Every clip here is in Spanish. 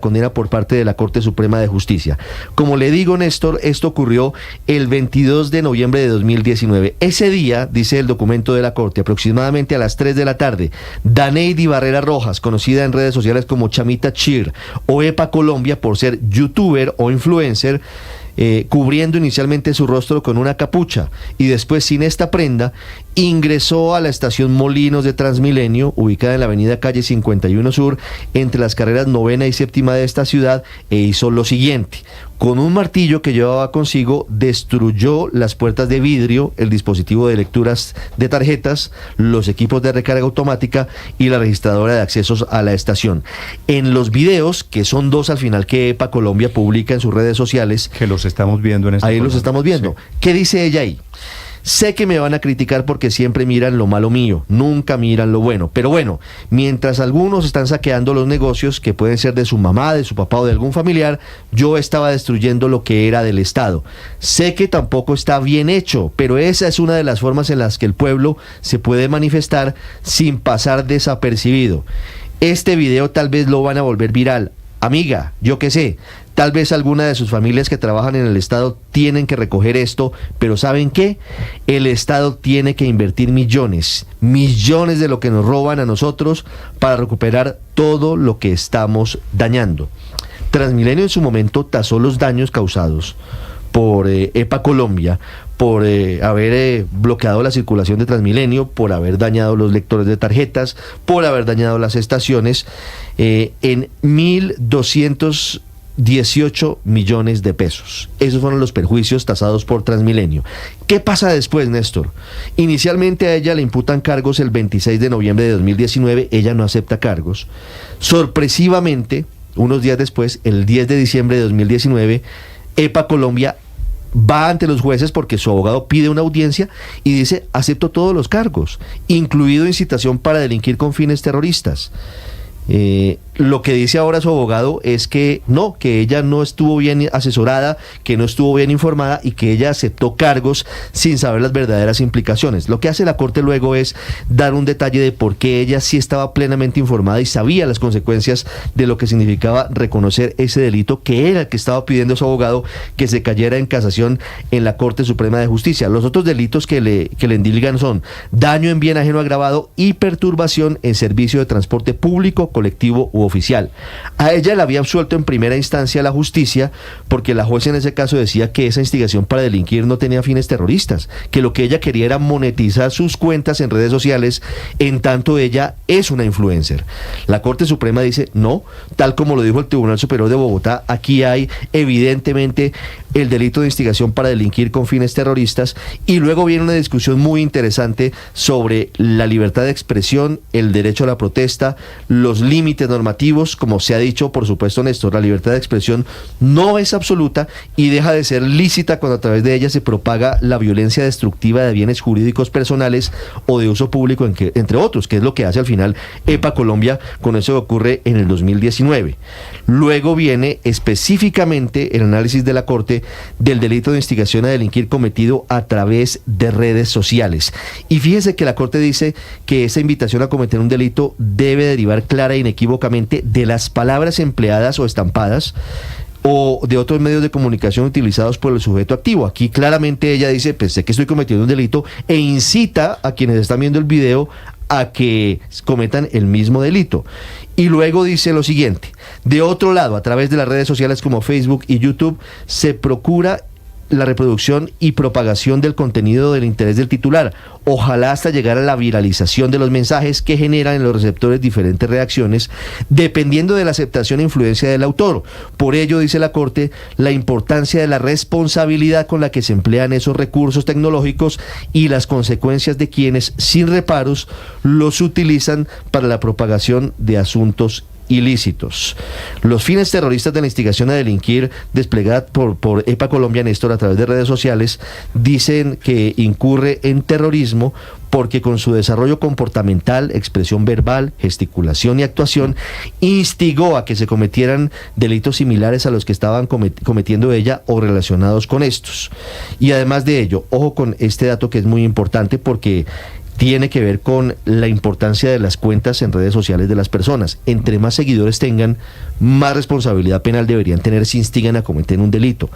condena por parte de la Corte Suprema de Justicia. Como le digo, Néstor, esto ocurrió el 22 de noviembre de 2019. Ese día, dice el documento de la Corte, aproximadamente a las 3 de la tarde, Daneidi Barrera Rojas, conocida en redes sociales como Chamita Chir o EPA Colombia por ser youtuber o influencer, cubriendo inicialmente su rostro con una capucha y después sin esta prenda, ingresó a la estación Molinos de Transmilenio, ubicada en la avenida Calle 51 Sur, entre las carreras 9ª y 7ª de esta ciudad, e hizo lo siguiente. Con un martillo que llevaba consigo, destruyó las puertas de vidrio, el dispositivo de lecturas de tarjetas, los equipos de recarga automática y la registradora de accesos a la estación. En los videos, que son 2 al final que EPA Colombia publica en sus redes sociales, que los estamos viendo en este ahí programa. los estamos viendo. Sí. ¿Qué dice ella ahí? Sé que me van a criticar porque siempre miran lo malo mío, nunca miran lo bueno. Pero bueno, mientras algunos están saqueando los negocios, que pueden ser de su mamá, de su papá o de algún familiar, yo estaba destruyendo lo que era del Estado. Sé que tampoco está bien hecho, pero esa es una de las formas en las que el pueblo se puede manifestar sin pasar desapercibido. Este video tal vez lo van a volver viral. Amiga, yo qué sé, tal vez alguna de sus familias que trabajan en el Estado tienen que recoger esto, pero ¿saben qué? El Estado tiene que invertir millones de lo que nos roban a nosotros para recuperar todo lo que estamos dañando. Transmilenio en su momento tasó los daños causados por EPA Colombia, por haber bloqueado la circulación de Transmilenio, por haber dañado los lectores de tarjetas, por haber dañado las estaciones, en 1.218 millones de pesos. Esos fueron los perjuicios tasados por Transmilenio. ¿Qué pasa después, Néstor? Inicialmente a ella le imputan cargos el 26 de noviembre de 2019, ella no acepta cargos. Sorpresivamente, unos días después, el 10 de diciembre de 2019, EPA Colombia va ante los jueces porque su abogado pide una audiencia y dice: acepto todos los cargos, incluido incitación para delinquir con fines terroristas. Lo que dice ahora su abogado es que no, que ella no estuvo bien asesorada, que no estuvo bien informada y que ella aceptó cargos sin saber las verdaderas implicaciones. Lo que hace la Corte luego es dar un detalle de por qué ella sí estaba plenamente informada y sabía las consecuencias de lo que significaba reconocer ese delito, que era el que estaba pidiendo su abogado que se cayera en casación en la Corte Suprema de Justicia. Los otros delitos que le endilgan son daño en bien ajeno agravado y perturbación en servicio de transporte público, colectivo u oficial. A ella la había absuelto en primera instancia la justicia porque la jueza en ese caso decía que esa instigación para delinquir no tenía fines terroristas, que lo que ella quería era monetizar sus cuentas en redes sociales, en tanto ella es una influencer. La Corte Suprema dice no, tal como lo dijo el Tribunal Superior de Bogotá, aquí hay evidentemente el delito de instigación para delinquir con fines terroristas, y luego viene una discusión muy interesante sobre la libertad de expresión, el derecho a la protesta, los límites normativos. Como se ha dicho, por supuesto, Néstor, la libertad de expresión no es absoluta y deja de ser lícita cuando a través de ella se propaga la violencia destructiva de bienes jurídicos personales o de uso público, entre otros, que es lo que hace al final EPA Colombia con eso que ocurre en el 2019. Luego viene específicamente el análisis de la Corte del delito de instigación a delinquir cometido a través de redes sociales. Y fíjese que la Corte dice que esa invitación a cometer un delito debe derivar clara e inequívocamente de las palabras empleadas o estampadas o de otros medios de comunicación utilizados por el sujeto activo. Aquí claramente ella dice: pues sé que estoy cometiendo un delito, e incita a quienes están viendo el video a que cometan el mismo delito. Y luego dice lo siguiente: de otro lado, a través de las redes sociales como Facebook y YouTube, se procura la reproducción y propagación del contenido del interés del titular, ojalá hasta llegar a la viralización de los mensajes que generan en los receptores diferentes reacciones, dependiendo de la aceptación e influencia del autor. Por ello, dice la Corte, la importancia de la responsabilidad con la que se emplean esos recursos tecnológicos y las consecuencias de quienes, sin reparos, los utilizan para la propagación de asuntos ilícitos. Los fines terroristas de la instigación a delinquir desplegada por EPA Colombia, Néstor, a través de redes sociales, dicen que incurre en terrorismo porque con su desarrollo comportamental, expresión verbal, gesticulación y actuación, instigó a que se cometieran delitos similares a los que estaban cometiendo ella o relacionados con estos. Y además de ello, ojo con este dato que es muy importante, porque tiene que ver con la importancia de las cuentas en redes sociales de las personas. Entre más seguidores tengan, más responsabilidad penal deberían tener si instigan a cometer un delito.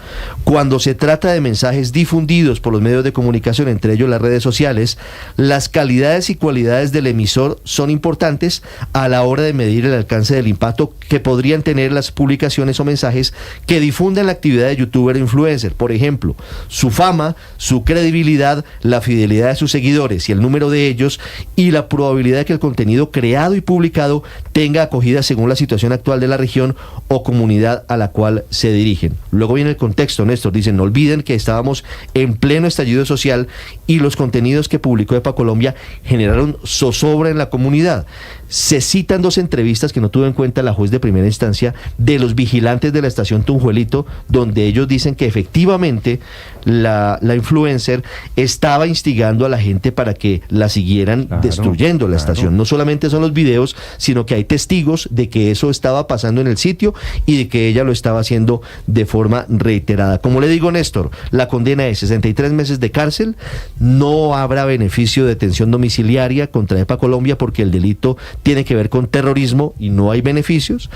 Cuando se trata de mensajes difundidos por los medios de comunicación, entre ellos las redes sociales, las calidades y cualidades del emisor son importantes a la hora de medir el alcance del impacto que podrían tener las publicaciones o mensajes que difunden la actividad de youtuber o influencer. Por ejemplo, su fama, su credibilidad, la fidelidad de sus seguidores y el número de ellos, y la probabilidad de que el contenido creado y publicado tenga acogida según la situación actual de la región o comunidad a la cual se dirigen. Luego viene el contexto, Néstor. Dicen, no olviden que estábamos en pleno estallido social y los contenidos que publicó EPA Colombia generaron zozobra en la comunidad. Se citan 2 entrevistas que no tuvo en cuenta la juez de primera instancia de los vigilantes de la estación Tunjuelito, donde ellos dicen que efectivamente la influencer estaba instigando a la gente para que la siguieran destruyendo la estación. No solamente son los videos, sino que hay testigos de que eso estaba pasando en el sitio y de que ella lo estaba haciendo de forma reiterada. Como le digo, Néstor, la condena es 63 meses de cárcel, no habrá beneficio de detención domiciliaria contra EPA Colombia porque el delito tiene que ver con terrorismo y no hay beneficios.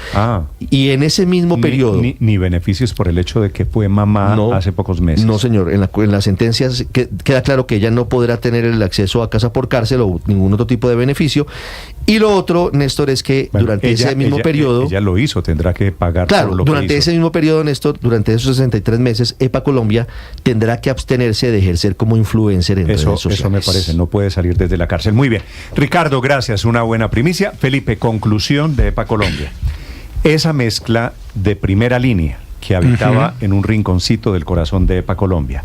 Y en ese mismo periodo... Ni beneficios por el hecho de que fue mamá hace pocos meses. No, señor. En la sentencia queda claro que ella no podrá tener el acceso a casa por cárcel o ningún otro tipo de beneficio. Y lo otro, Néstor, es que durante ese mismo periodo... Ella lo hizo, tendrá que pagar claro, por lo que hizo. Durante ese mismo periodo, Néstor, durante esos 63 meses, EPA Colombia tendrá que abstenerse de ejercer como influencer en redes sociales. Eso me parece, no puede salir desde la cárcel. Muy bien. Ricardo, gracias, una buena primicia. Felipe, conclusión de EPA Colombia. Esa mezcla de primera línea que habitaba en un rinconcito del corazón de EPA Colombia,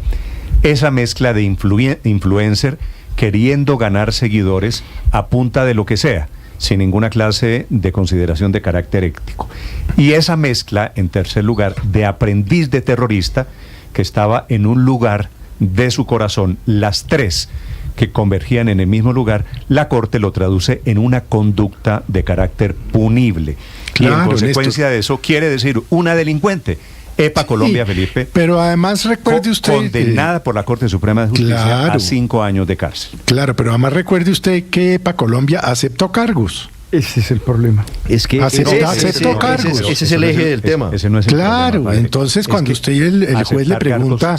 esa mezcla de influencer queriendo ganar seguidores a punta de lo que sea, sin ninguna clase de consideración de carácter ético. Y esa mezcla, en tercer lugar, de aprendiz de terrorista que estaba en un lugar de su corazón, las tres que convergían en el mismo lugar, la Corte lo traduce en una conducta de carácter punible. Claro, y en consecuencia de eso quiere decir una delincuente. EPA Colombia, Felipe. Pero además recuerde usted... Condenada por la Corte Suprema de Justicia a 5 años de cárcel. Claro, pero además recuerde usted que EPA Colombia aceptó cargos. Ese es el problema. Es que aceptó cargos. Ese es el eje del tema. Ese no es el claro, problema, entonces cuando usted el juez le pregunta,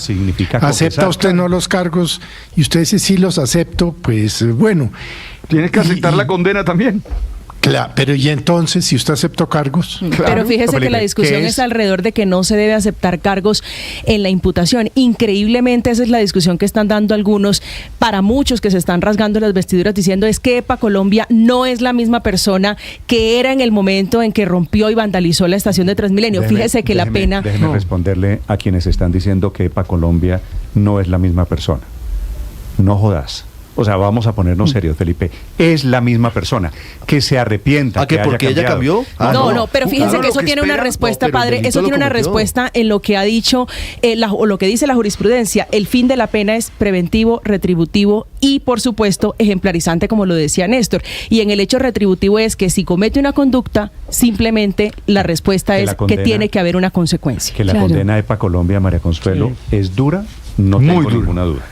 ¿acepta usted no los cargos? Y usted dice, sí los acepto, pues bueno. Tiene que aceptar la condena también. Claro, pero y entonces, si usted aceptó cargos... Claro. Pero fíjese que la discusión es alrededor de que no se debe aceptar cargos en la imputación. Increíblemente esa es la discusión que están dando algunos, para muchos que se están rasgando las vestiduras diciendo es que EPA Colombia no es la misma persona que era en el momento en que rompió y vandalizó la estación de Transmilenio. Fíjese que la pena... Déjeme responderle a quienes están diciendo que EPA Colombia no es la misma persona. No jodas. O sea, vamos a ponernos serios, Felipe. Es la misma persona. Que se arrepienta. ¿A qué? ¿Porque ella cambió? No, pero fíjense que eso tiene una respuesta, padre. Eso tiene una respuesta en lo que ha dicho, o lo que dice la jurisprudencia. El fin de la pena es preventivo, retributivo y, por supuesto, ejemplarizante, como lo decía Néstor. Y en el hecho retributivo es que si comete una conducta, simplemente la respuesta es que tiene que haber una consecuencia. Que la condena de EPA Colombia, María Consuelo, es dura, no tengo ninguna duda.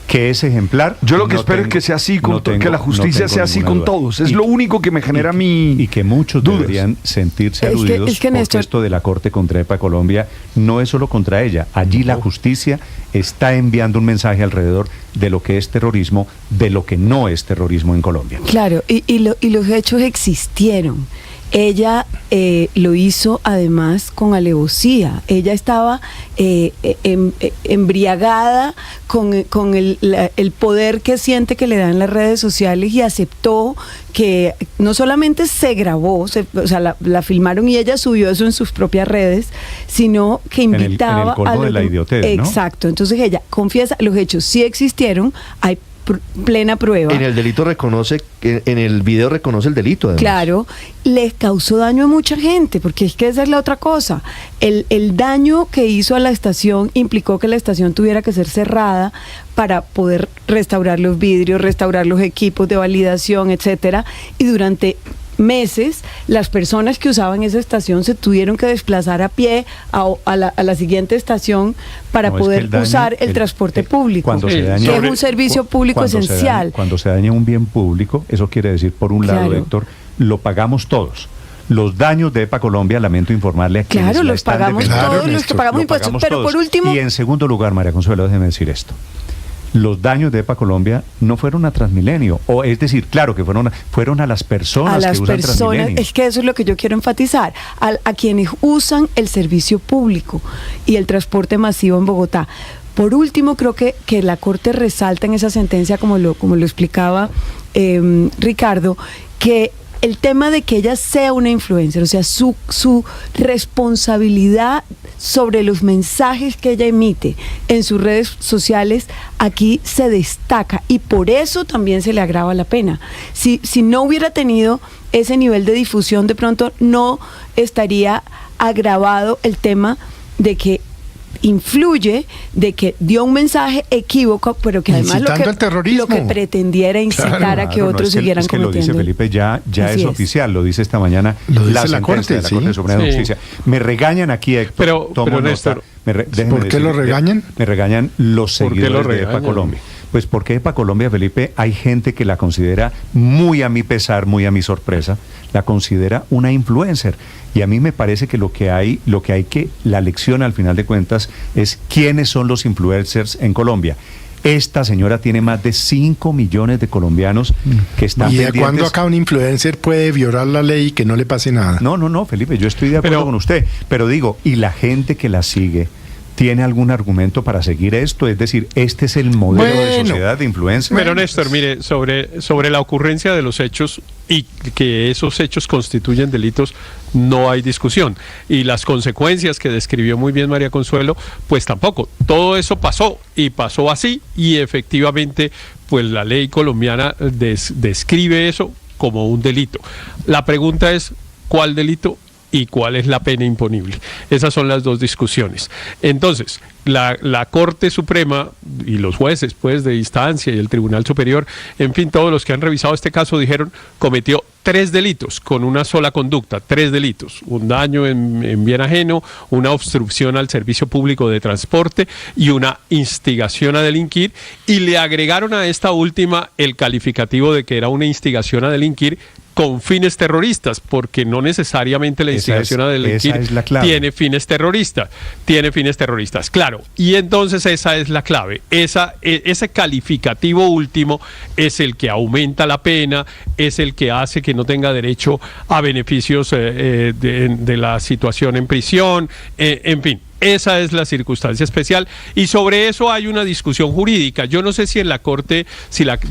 Que es ejemplar. Yo lo que espero es que sea así, que la justicia sea así con todos. Es lo único que me genera y que muchos deberían sentirse aludidos porque esto de la Corte contra EPA Colombia no es solo contra ella. Allí la justicia está enviando un mensaje alrededor de lo que es terrorismo, de lo que no es terrorismo en Colombia. Claro, y los hechos existieron. Ella lo hizo además con alevosía. Ella estaba embriagada con el poder que siente que le dan las redes sociales y aceptó que no solamente se grabó, o sea, la filmaron y ella subió eso en sus propias redes, sino que invitaba en el colmo de la idiotez, ¿no? Exacto. Entonces ella confiesa, los hechos sí existieron, hay plena prueba. En el delito reconoce, en el video reconoce el delito, además. Claro, les causó daño a mucha gente, porque es que esa es la otra cosa. El daño que hizo a la estación implicó que la estación tuviera que ser cerrada para poder restaurar los vidrios, restaurar los equipos de validación, etcétera, y durante meses, las personas que usaban esa estación se tuvieron que desplazar a pie a la siguiente estación para poder usar el transporte público, que es un servicio público esencial. Cuando se daña un bien público, eso quiere decir, por un lado, Héctor, lo pagamos todos. Los daños de EPA Colombia, lamento informarle a quienes Claro, los pagamos todos, los que pagamos impuestos, pero por último... Y en segundo lugar, María Consuelo, déjeme decir esto. Los daños de EPA Colombia no fueron a Transmilenio, o es decir, claro que fueron a las personas que usan Transmilenio. Es que eso es lo que yo quiero enfatizar, a quienes usan el servicio público y el transporte masivo en Bogotá. Por último, creo que la Corte resalta en esa sentencia, como lo explicaba Ricardo, que el tema de que ella sea una influencer, o sea, su responsabilidad sobre los mensajes que ella emite en sus redes sociales, aquí se destaca y por eso también se le agrava la pena. Si no hubiera tenido ese nivel de difusión, de pronto no estaría agravado el tema de que influye, de que dio un mensaje equívoco, pero que además lo que pretendiera incitar a que otros siguieran cometiendo. Lo dice Felipe, ya es oficial, lo dice esta mañana la Corte Suprema de Justicia. Me regañan aquí, Héctor, pero Néstor, ¿por qué lo regañan? Me regañan los seguidores de EPA Colombia. Pues porque EPA Colombia, Felipe, hay gente que la considera, muy a mi pesar, muy a mi sorpresa, la considera una influencer. Y a mí me parece que la lección al final de cuentas es quiénes son los influencers en Colombia. Esta señora tiene más de 5 millones de colombianos que están pendientes. ¿Y de cuándo acá un influencer puede violar la ley y que no le pase nada? No, Felipe, yo estoy de acuerdo con usted. Pero digo, ¿y la gente que la sigue tiene algún argumento para seguir esto? Es decir, este es el modelo de sociedad de influencia. Pero Néstor, mire, sobre la ocurrencia de los hechos y que esos hechos constituyen delitos, no hay discusión. Y las consecuencias que describió muy bien María Consuelo, pues tampoco. Todo eso pasó y pasó así, y efectivamente, pues la ley colombiana describe eso como un delito. La pregunta es, ¿cuál delito y cuál es la pena imponible? Esas son las dos discusiones. Entonces, la Corte Suprema y los jueces, pues, de instancia y el Tribunal Superior, en fin, todos los que han revisado este caso dijeron, cometió 3 delitos con una sola conducta, 3 delitos: un daño en bien ajeno, una obstrucción al servicio público de transporte y una instigación a delinquir, y le agregaron a esta última el calificativo de que era una instigación a delinquir con fines terroristas, porque no necesariamente la instigación a delinquir tiene fines terroristas. Claro, y entonces esa es la clave. Ese calificativo último es el que aumenta la pena, es el que hace que no tenga derecho a beneficios de la situación en prisión, en fin. Esa es la circunstancia especial, y sobre eso hay una discusión jurídica. Yo no sé si la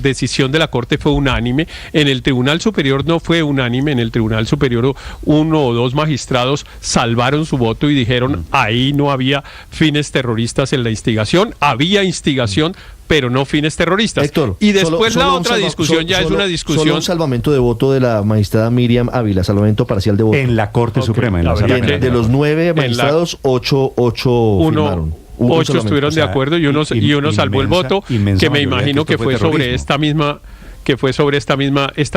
decisión de la Corte fue unánime. En el Tribunal Superior no fue unánime. En el Tribunal Superior 1 o 2 magistrados salvaron su voto y dijeron ahí no había fines terroristas en la instigación. Había instigación, pero no fines terroristas. Héctor, y después la otra discusión ya es una discusión... Solo un salvamento de voto de la magistrada Miriam Ávila, salvamento parcial de voto. En la Corte Suprema. En la de los 9 magistrados, 8 firmaron. 8 estuvieron de acuerdo y uno salvó el voto, que me imagino que fue sobre esta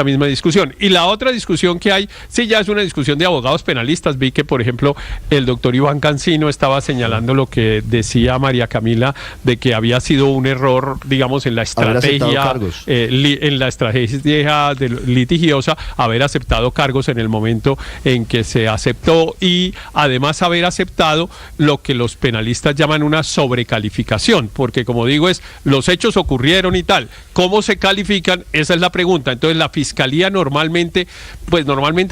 misma discusión. Y la otra discusión que hay, sí, ya es una discusión de abogados penalistas. Vi que, por ejemplo, el doctor Iván Cancino estaba señalando lo que decía María Camila, de que había sido un error, digamos, en la estrategia litigiosa, haber aceptado cargos en el momento en que se aceptó, y además haber aceptado lo que los penalistas llaman una sobrecalificación, porque, como digo, los hechos ocurrieron y tal. ¿Cómo se califican? Esa es la pregunta. Entonces la Fiscalía normalmente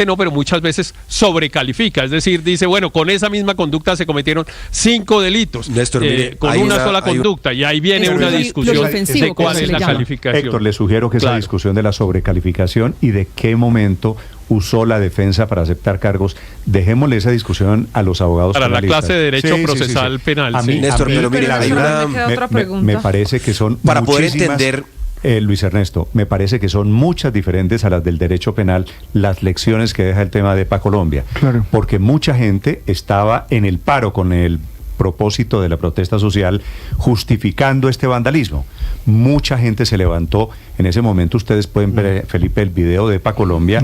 no, pero muchas veces sobrecalifica, es decir, dice, bueno, con esa misma conducta se cometieron 5 delitos, Néstor, mire, con una sola conducta, y ahí viene una discusión de cuál es la calificación. Héctor, le sugiero que esa discusión de la sobrecalificación y de qué momento usó la defensa para aceptar cargos, dejémosle esa discusión a los abogados para penalistas. La clase de Derecho Procesal Penal. Néstor, pero mire, me parece que son para poder entender... Luis Ernesto, me parece que son muchas diferentes a las del derecho penal las lecciones que deja el tema de EPA Colombia. Claro. Porque mucha gente estaba en el paro con el propósito de la protesta social, justificando este vandalismo. Mucha gente se levantó. En ese momento ustedes pueden ver, Felipe, el video de EPA Colombia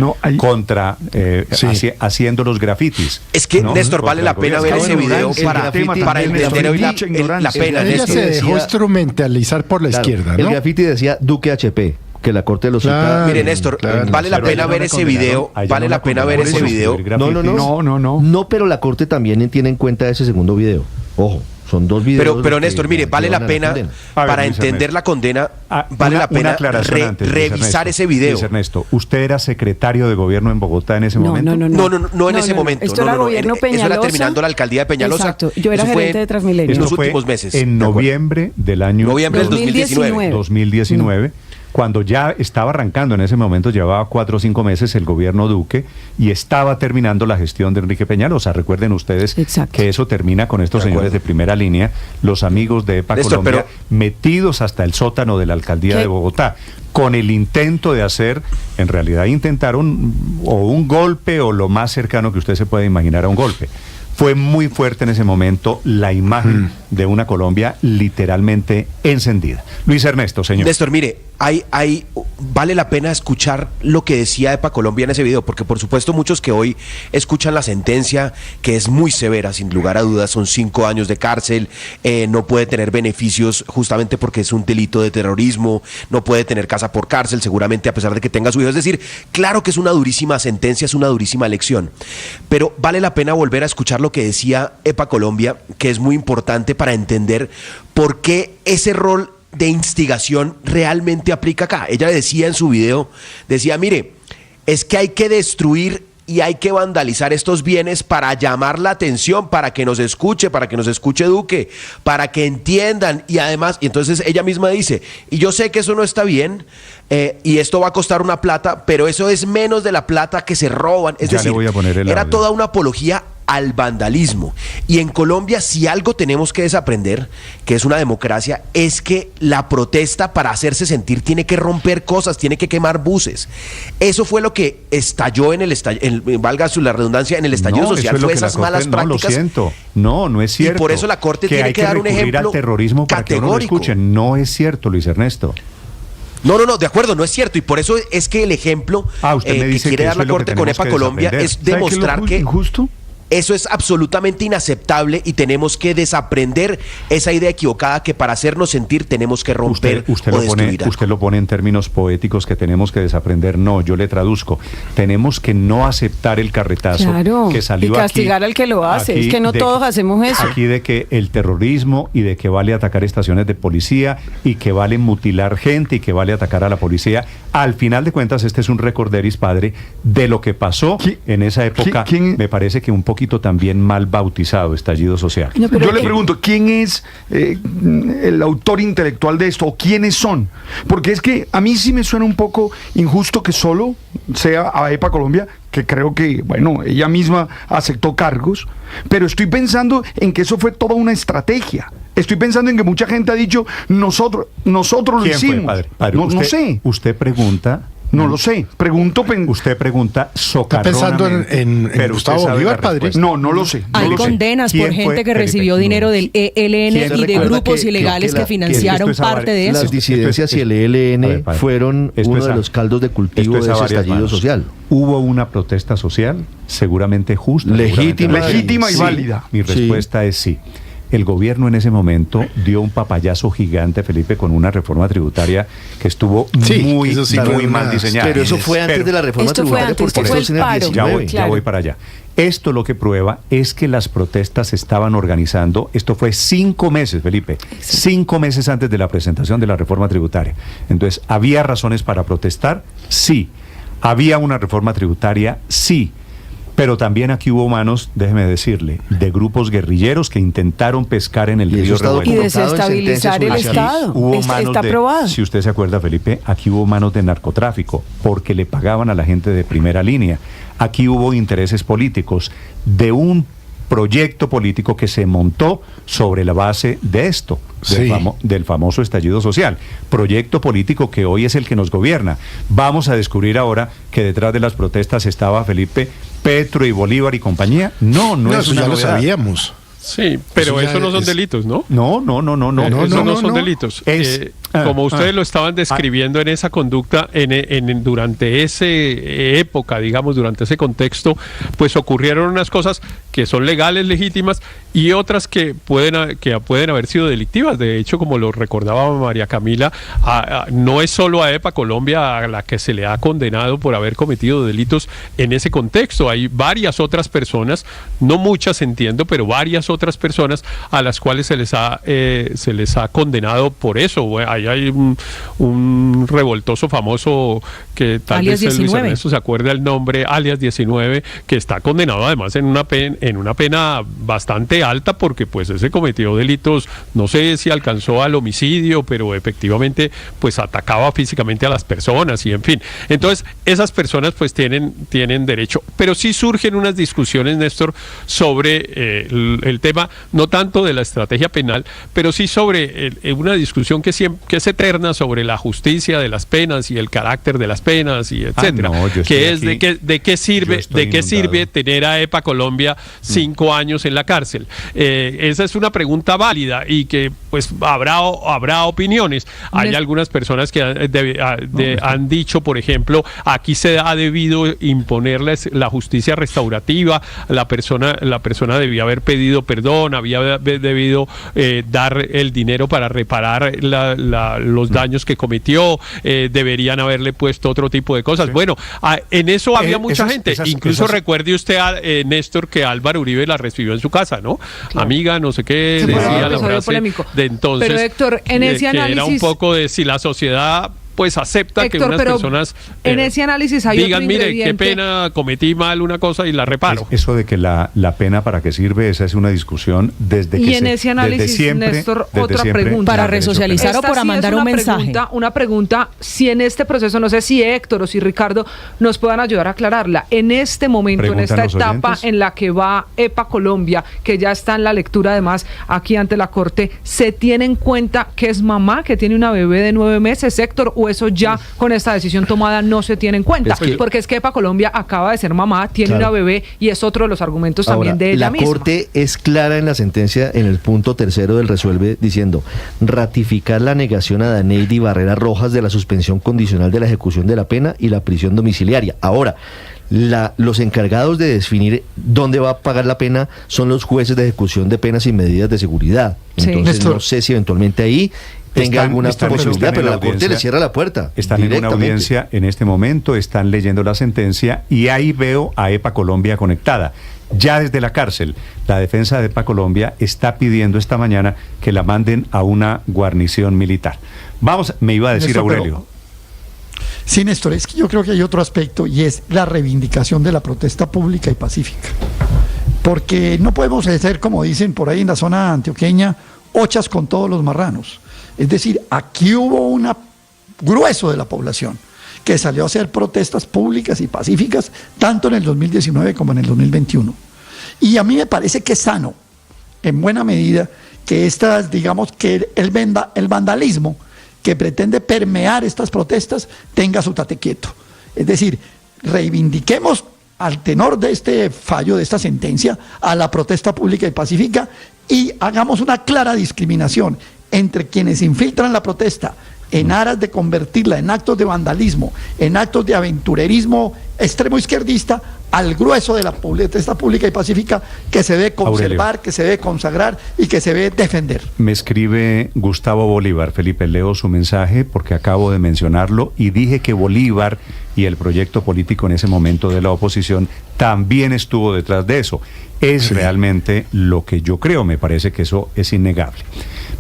haciendo los grafitis. Es que, Néstor, vale la pena ver ese video para entender hoy la pena. Ella se dejó instrumentalizar por la izquierda, ¿no? El grafiti decía Duque HP, que la Corte de los Mire, Néstor, vale la pena ver ese video. Vale la pena ver ese video. No, pero la Corte también tiene en cuenta ese segundo video. Ojo. Son dos videos. Pero Néstor, mire, vale la pena, para entender la condena, vale la pena revisar ese video. Luis Ernesto, ¿usted era secretario de gobierno en Bogotá en ese momento? No en ese momento. Esto era gobierno Peñalosa. Eso era terminando la alcaldía de Peñalosa. Exacto, yo era gerente de Transmilenio. En los últimos meses. En noviembre del año 2019. Cuando ya estaba arrancando, en ese momento llevaba 4 o 5 meses el gobierno Duque y estaba terminando la gestión de Enrique Peñalosa. Recuerden ustedes que eso termina con estos señores de primera línea, los amigos de EPA Colombia, metidos hasta el sótano de la alcaldía de Bogotá, con el intento de hacer, en realidad intentaron un golpe o lo más cercano que usted se puede imaginar a un golpe. Fue muy fuerte en ese momento la imagen de una Colombia literalmente encendida. Luis Ernesto, señor. Néstor, mire, vale la pena escuchar lo que decía EPA Colombia en ese video, porque por supuesto muchos que hoy escuchan la sentencia, que es muy severa, sin lugar a dudas, son 5 años de cárcel, no puede tener beneficios justamente porque es un delito de terrorismo, no puede tener casa por cárcel, seguramente a pesar de que tenga su hijo. Es decir, claro que es una durísima sentencia, es una durísima lección, pero vale la pena volver a escuchar lo que decía EPA Colombia, que es muy importante para entender por qué ese rol de instigación realmente aplica acá. Ella decía en su video, mire, es que hay que destruir y hay que vandalizar estos bienes para llamar la atención, para que nos escuche Duque, para que entiendan, y además, y entonces ella misma dice, y yo sé que eso no está bien, y esto va a costar una plata, pero eso es menos de la plata que se roban. Es decir, era toda una apología al vandalismo. Y en Colombia, si algo tenemos que desaprender, que es una democracia, es que la protesta, para hacerse sentir, tiene que romper cosas, tiene que quemar buses. Eso fue lo que estalló valga la redundancia, en el estallido social, fue esas malas prácticas. Lo siento, no es cierto. Y por eso la Corte tiene que dar un ejemplo al terrorismo para categórico. Que uno lo escuche. No es cierto, Luis Ernesto. No, de acuerdo, no es cierto. Y por eso es que el ejemplo que quiere dar la Corte con EPA Colombia es demostrar que injusto. Eso es absolutamente inaceptable y tenemos que desaprender esa idea equivocada que para hacernos sentir tenemos que romper o destruir. Usted lo pone en términos poéticos, que tenemos que desaprender. No, yo le traduzco. Tenemos que no aceptar el carretazo que salió y castigar al que lo hace. Es que no todos hacemos eso. Aquí de que el terrorismo y de que vale atacar estaciones de policía y que vale mutilar gente y que vale atacar a la policía. Al final de cuentas, este es un recorderis, padre, de lo que pasó en esa época. Me parece que un poquito también mal bautizado estallido social. No, yo le pregunto, ¿quién es el autor intelectual de esto? ¿O quiénes son? Porque es que a mí sí me suena un poco injusto que solo sea a EPA Colombia, que creo que, ella misma aceptó cargos, pero estoy pensando en que eso fue toda una estrategia. Estoy pensando en que mucha gente ha dicho, nosotros lo hicimos. Padre, no sé. Usted pregunta... No lo sé. Usted pregunta socarronamente. ¿Está pensando en Gustavo Bolívar, padre? No lo sé. Hay condenas por gente que recibió dinero del ELN y de grupos ilegales que financiaron parte de eso. Las disidencias y el ELN fueron uno de los caldos de cultivo de ese estallido social. ¿Hubo una protesta social? Seguramente justa. Legítima y válida. Mi respuesta es sí. El gobierno en ese momento dio un papayazo gigante, Felipe, con una reforma tributaria que estuvo muy mal diseñada. Pero eso fue antes de la reforma tributaria. Ya voy para allá. Esto lo que prueba es que las protestas se estaban organizando. Esto fue 5 meses, Felipe, 5 meses antes de la presentación de la reforma tributaria. Entonces, ¿había razones para protestar? Sí. ¿Había una reforma tributaria? Sí. Pero también aquí hubo manos, déjeme decirle, de grupos guerrilleros que intentaron pescar en el río Revuelto. Y desestabilizar el Estado. Está aprobado. Si usted se acuerda, Felipe, aquí hubo manos de narcotráfico, porque le pagaban a la gente de primera línea. Aquí hubo intereses políticos de un proyecto político que se montó sobre la base de esto, del famoso estallido social. Proyecto político que hoy es el que nos gobierna. Vamos a descubrir ahora que detrás de las protestas estaba, Felipe, Petro y Bolívar y compañía. No es una ya novedad. lo sabíamos. Sí, pero eso no son delitos, ¿no? No. Eso no son delitos. Como ustedes lo estaban describiendo en esa conducta, durante esa época, digamos, durante ese contexto, pues ocurrieron unas cosas que son legales, legítimas, y otras que pueden haber sido delictivas. De hecho, como lo recordaba María Camila, no es solo a EPA Colombia a la que se le ha condenado por haber cometido delitos en ese contexto. Hay varias otras personas, no muchas entiendo, pero varias otras personas a las cuales se les ha condenado por eso. Bueno, ahí hay un revoltoso famoso que tal alias vez 19. Luis Ernesto se acuerda el nombre, alias 19, que está condenado además en una pena bastante alta, porque pues ese cometió delitos, no sé si alcanzó al homicidio, pero efectivamente pues atacaba físicamente a las personas y en fin. Entonces esas personas pues tienen derecho, pero sí surgen unas discusiones, Néstor, sobre el tema, no tanto de la estrategia penal, pero sí sobre una discusión que es eterna sobre la justicia de las penas y el carácter de las penas y etcétera, que es aquí, de qué sirve tener a EPA Colombia 5 años en la cárcel. Esa es una pregunta válida y que pues habrá opiniones. Hay algunas personas que han dicho, por ejemplo, aquí se ha debido imponerles la justicia restaurativa, la persona debía haber pedido perdón, había debido dar el dinero para reparar los daños que cometió, deberían haberle puesto otro tipo de cosas. Sí. Bueno, en eso había mucha gente. Incluso recuerde usted, Néstor, que Álvaro Uribe la recibió en su casa, ¿no? Claro. Amiga, no sé qué, sí, decía la frase polémico. De entonces. Pero Héctor, en ese análisis... Que era un poco de si la sociedad pues acepta, Héctor, que unas personas en ese análisis hay digan, mire, qué pena, cometí mal una cosa y la reparo. Eso de que la pena para qué sirve, esa es una discusión desde que en ese análisis, siempre, Néstor, otra pregunta. Para resocializar o para mandar un mensaje. Una pregunta, si en este proceso, no sé si Héctor o si Ricardo nos puedan ayudar a aclararla, en este momento, en esta etapa oyentes, en la que va EPA Colombia, que ya está en la lectura además aquí ante la Corte, ¿se tiene en cuenta que es mamá, que tiene una bebé de 9 meses, Héctor, o eso ya con esta decisión tomada no se tiene en cuenta? Porque es que EPA Colombia acaba de ser mamá, tiene una bebé y es otro de los argumentos también de ella misma. La Corte es clara en la sentencia, en el punto 3 del resuelve, diciendo: ratificar la negación a Daneidy Barrera Rojas de la suspensión condicional de la ejecución de la pena y la prisión domiciliaria. Ahora, los encargados de definir dónde va a pagar la pena son los jueces de ejecución de penas y medidas de seguridad. Entonces no sé si eventualmente ahí tenga alguna posibilidad, pero la Corte le cierra la puerta. Están en una audiencia en este momento, están leyendo la sentencia y ahí veo a EPA Colombia conectada. Ya desde la cárcel, la defensa de EPA Colombia está pidiendo esta mañana que la manden a una guarnición militar. Vamos, me iba a decir Aurelio. Sí, Néstor, es que yo creo que hay otro aspecto y es la reivindicación de la protesta pública y pacífica. Porque no podemos ser, como dicen por ahí en la zona antioqueña, ochas con todos los marranos. Es decir, aquí hubo un grueso de la población que salió a hacer protestas públicas y pacíficas, tanto en el 2019 como en el 2021. Y a mí me parece que es sano, en buena medida, que el vandalismo que pretende permear estas protestas tenga su tate quieto. Es decir, reivindiquemos al tenor de este fallo, de esta sentencia, a la protesta pública y pacífica y hagamos una clara discriminación entre quienes infiltran la protesta en aras de convertirla en actos de vandalismo, en actos de aventurerismo extremo izquierdista, al grueso de la protesta pública y pacífica que se debe conservar, Aurelio, que se debe consagrar y que se debe defender. Me escribe Gustavo Bolívar. Felipe, leo su mensaje porque acabo de mencionarlo y dije que Bolívar y el proyecto político en ese momento de la oposición también estuvo detrás de eso. Es realmente lo que yo creo, me parece que eso es innegable.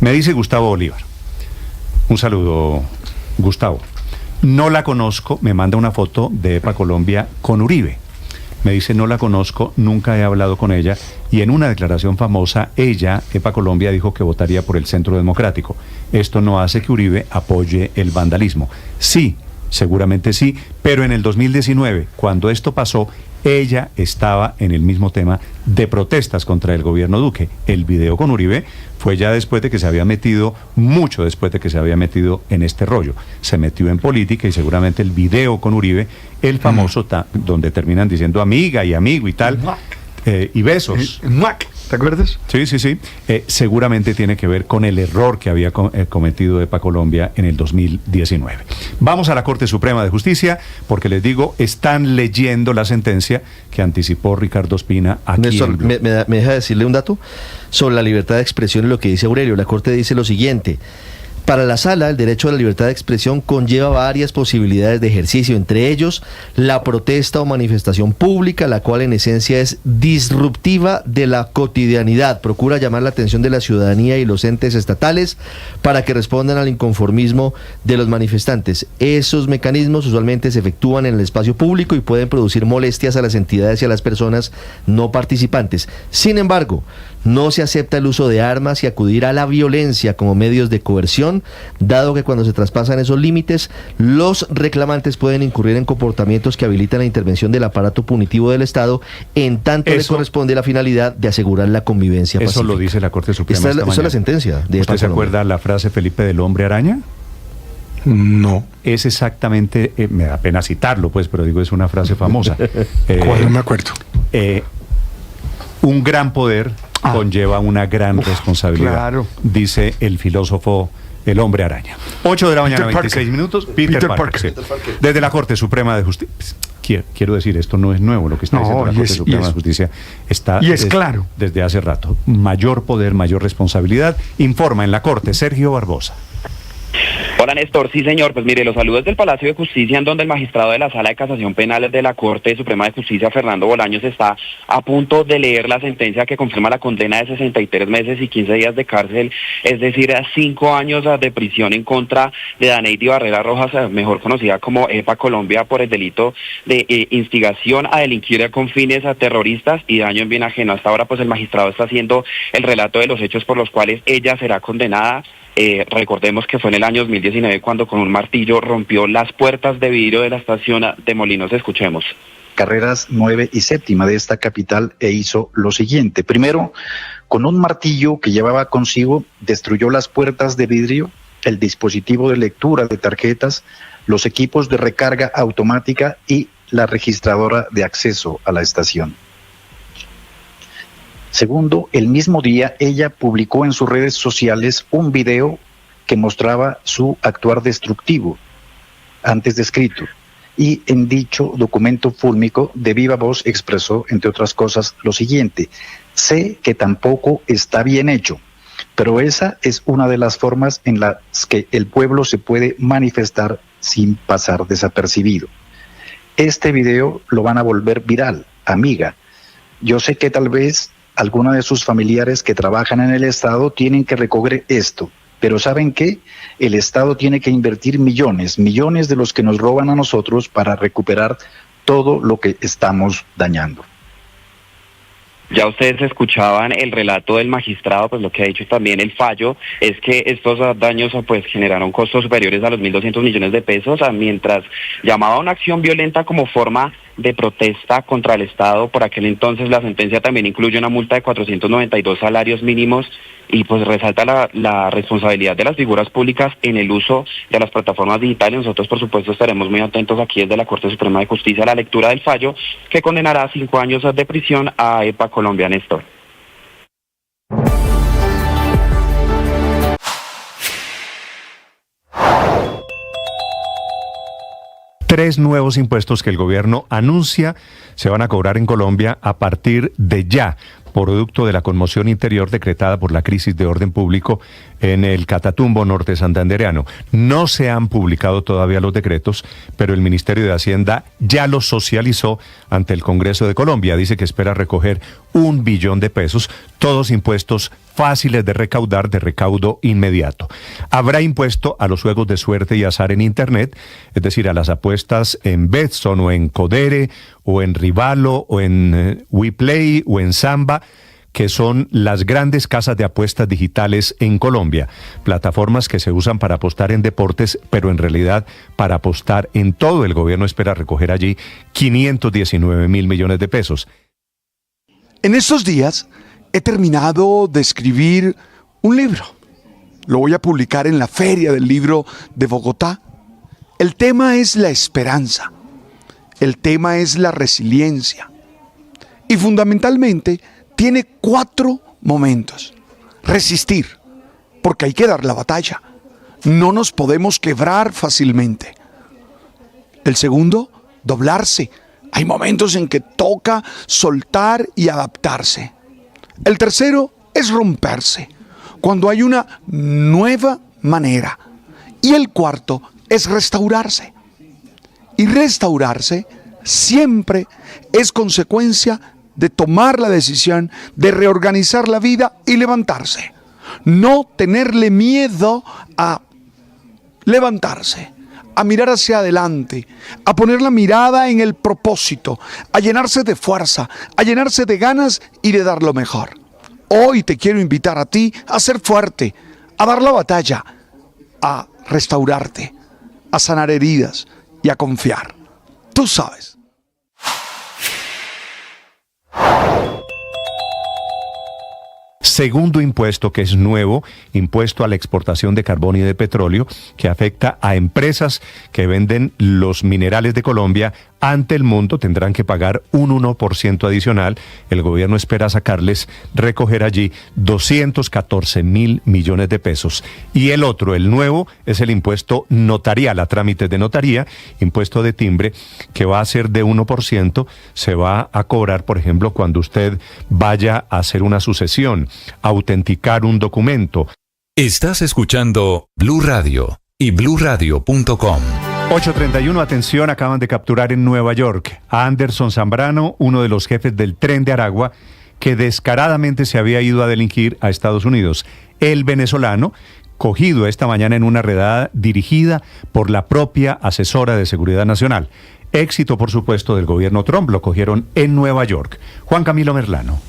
Me dice Gustavo Bolívar. Un saludo, Gustavo. No la conozco, me manda una foto de EPA Colombia con Uribe. Me dice, no la conozco, nunca he hablado con ella. Y en una declaración famosa, ella, EPA Colombia, dijo que votaría por el Centro Democrático. Esto no hace que Uribe apoye el vandalismo. Sí, seguramente sí, pero en el 2019, cuando esto pasó, ella estaba en el mismo tema de protestas contra el gobierno Duque. El video con Uribe fue ya después de que se había metido, mucho después de que se había metido en este rollo. Se metió en política y seguramente el video con Uribe, el famoso donde terminan diciendo amiga y amigo y tal, y besos. ¿te acuerdas? Sí. Seguramente tiene que ver con el error que había cometido EPA Colombia en el 2019. Vamos a la Corte Suprema de Justicia, porque les digo, están leyendo la sentencia que anticipó Ricardo Ospina aquí. Néstor, ¿me deja decirle un dato sobre la libertad de expresión y lo que dice Aurelio? La Corte dice lo siguiente: para la Sala, el derecho a la libertad de expresión conlleva varias posibilidades de ejercicio, entre ellos la protesta o manifestación pública, la cual en esencia es disruptiva de la cotidianidad. Procura llamar la atención de la ciudadanía y los entes estatales para que respondan al inconformismo de los manifestantes. Esos mecanismos usualmente se efectúan en el espacio público y pueden producir molestias a las entidades y a las personas no participantes. Sin embargo, no se acepta el uso de armas y acudir a la violencia como medios de coerción, dado que cuando se traspasan esos límites, los reclamantes pueden incurrir en comportamientos que habilitan la intervención del aparato punitivo del Estado, en tanto le corresponde la finalidad de asegurar la convivencia pacífica. Eso lo dice la Corte Suprema esta mañana. Esa es la sentencia. ¿Usted se acuerda la frase, Felipe, del hombre araña? No. Es exactamente, me da pena citarlo, pues, pero digo, es una frase famosa. ¿Cuál? No me acuerdo. Un gran poder conlleva una gran responsabilidad, claro, dice el filósofo el hombre araña. 8 de la mañana, 26 minutos. Peter Parker. Desde la Corte Suprema de Justicia. Quiero decir, esto no es nuevo, lo que está diciendo la Corte Suprema de Justicia está claro desde hace rato. Mayor poder, mayor responsabilidad. Informa en la Corte Sergio Barbosa. Hola Néstor, sí señor, pues mire, los saludos del Palacio de Justicia, en donde el magistrado de la Sala de Casación Penal de la Corte Suprema de Justicia, Fernando Bolaños, está a punto de leer la sentencia que confirma la condena de 63 meses y 15 días de cárcel, es decir, 5 años de prisión en contra de Daneidi Barrera Rojas, mejor conocida como EPA Colombia, por el delito de instigación a delinquir con fines terroristas y daño en bien ajeno. Hasta ahora, pues el magistrado está haciendo el relato de los hechos por los cuales ella será condenada. Recordemos que fue en el año 2019 cuando con un martillo rompió las puertas de vidrio de la estación de Molinos. Escuchemos. Carreras 9 y séptima de esta capital e hizo lo siguiente. Primero, con un martillo que llevaba consigo, destruyó las puertas de vidrio, el dispositivo de lectura de tarjetas, los equipos de recarga automática y la registradora de acceso a la estación. Segundo, el mismo día ella publicó en sus redes sociales un video que mostraba su actuar destructivo antes descrito, y en dicho documento fúlmico de viva voz expresó, entre otras cosas, lo siguiente: sé que tampoco está bien hecho, pero esa es una de las formas en las que el pueblo se puede manifestar sin pasar desapercibido. Este video lo van a volver viral, amiga. Yo sé que tal vez algunos de sus familiares que trabajan en el Estado tienen que recoger esto, pero ¿saben qué? El Estado tiene que invertir millones de los que nos roban a nosotros para recuperar todo lo que estamos dañando. Ya ustedes escuchaban el relato del magistrado, pues lo que ha dicho también el fallo es que estos daños pues generaron costos superiores a los 1.200 millones de pesos, mientras llamaba a una acción violenta como forma de protesta contra el Estado. Por aquel entonces la sentencia también incluye una multa de 492 salarios mínimos y pues resalta la responsabilidad de las figuras públicas en el uso de las plataformas digitales. Nosotros por supuesto estaremos muy atentos aquí desde la Corte Suprema de Justicia a la lectura del fallo que condenará a 5 años de prisión a EPA Colombia, Néstor. Tres nuevos impuestos que el gobierno anuncia se van a cobrar en Colombia a partir de ya, producto de la conmoción interior decretada por la crisis de orden público en el Catatumbo norte santandereano. No se han publicado todavía los decretos, pero el Ministerio de Hacienda ya los socializó ante el Congreso de Colombia. Dice que espera recoger 1 billón de pesos, todos impuestos fáciles de recaudar, de recaudo inmediato. Habrá impuesto a los juegos de suerte y azar en Internet, es decir, a las apuestas en Betson o en Codere o en Rivalo o en WePlay o en Samba, que son las grandes casas de apuestas digitales en Colombia, plataformas que se usan para apostar en deportes, pero en realidad para apostar en todo. El gobierno espera recoger allí 519.000 millones de pesos. En estos días he terminado de escribir un libro. Lo voy a publicar en la Feria del Libro de Bogotá. El tema es la esperanza. El tema es la resiliencia. Y fundamentalmente tiene 4 momentos. Resistir, porque hay que dar la batalla. No nos podemos quebrar fácilmente. El segundo, doblarse. Hay momentos en que toca soltar y adaptarse. El tercero es romperse, cuando hay una nueva manera. Y el cuarto es restaurarse. Y restaurarse siempre es consecuencia de tomar la decisión de reorganizar la vida y levantarse. No tenerle miedo a levantarse, a mirar hacia adelante, a poner la mirada en el propósito, a llenarse de fuerza, a llenarse de ganas y de dar lo mejor. Hoy te quiero invitar a ti a ser fuerte, a dar la batalla, a restaurarte, a sanar heridas y a confiar. Tú sabes. Segundo impuesto que es nuevo, impuesto a la exportación de carbón y de petróleo, que afecta a empresas que venden los minerales de Colombia ante el mundo. Tendrán que pagar un 1% adicional. El gobierno espera recoger allí 214.000 millones de pesos. Y el otro, el nuevo, es el impuesto notarial a trámites de notaría, impuesto de timbre, que va a ser de 1%. Se va a cobrar, por ejemplo, cuando usted vaya a hacer una sucesión, autenticar un documento. Estás escuchando Blue Radio y bluradio.com. 8:31, atención, acaban de capturar en Nueva York a Anderson Zambrano, uno de los jefes del Tren de Aragua, que descaradamente se había ido a delinquir a Estados Unidos. El venezolano, cogido esta mañana en una redada dirigida por la propia asesora de Seguridad Nacional. Éxito, por supuesto, del gobierno Trump, lo cogieron en Nueva York. Juan Camilo Merlano.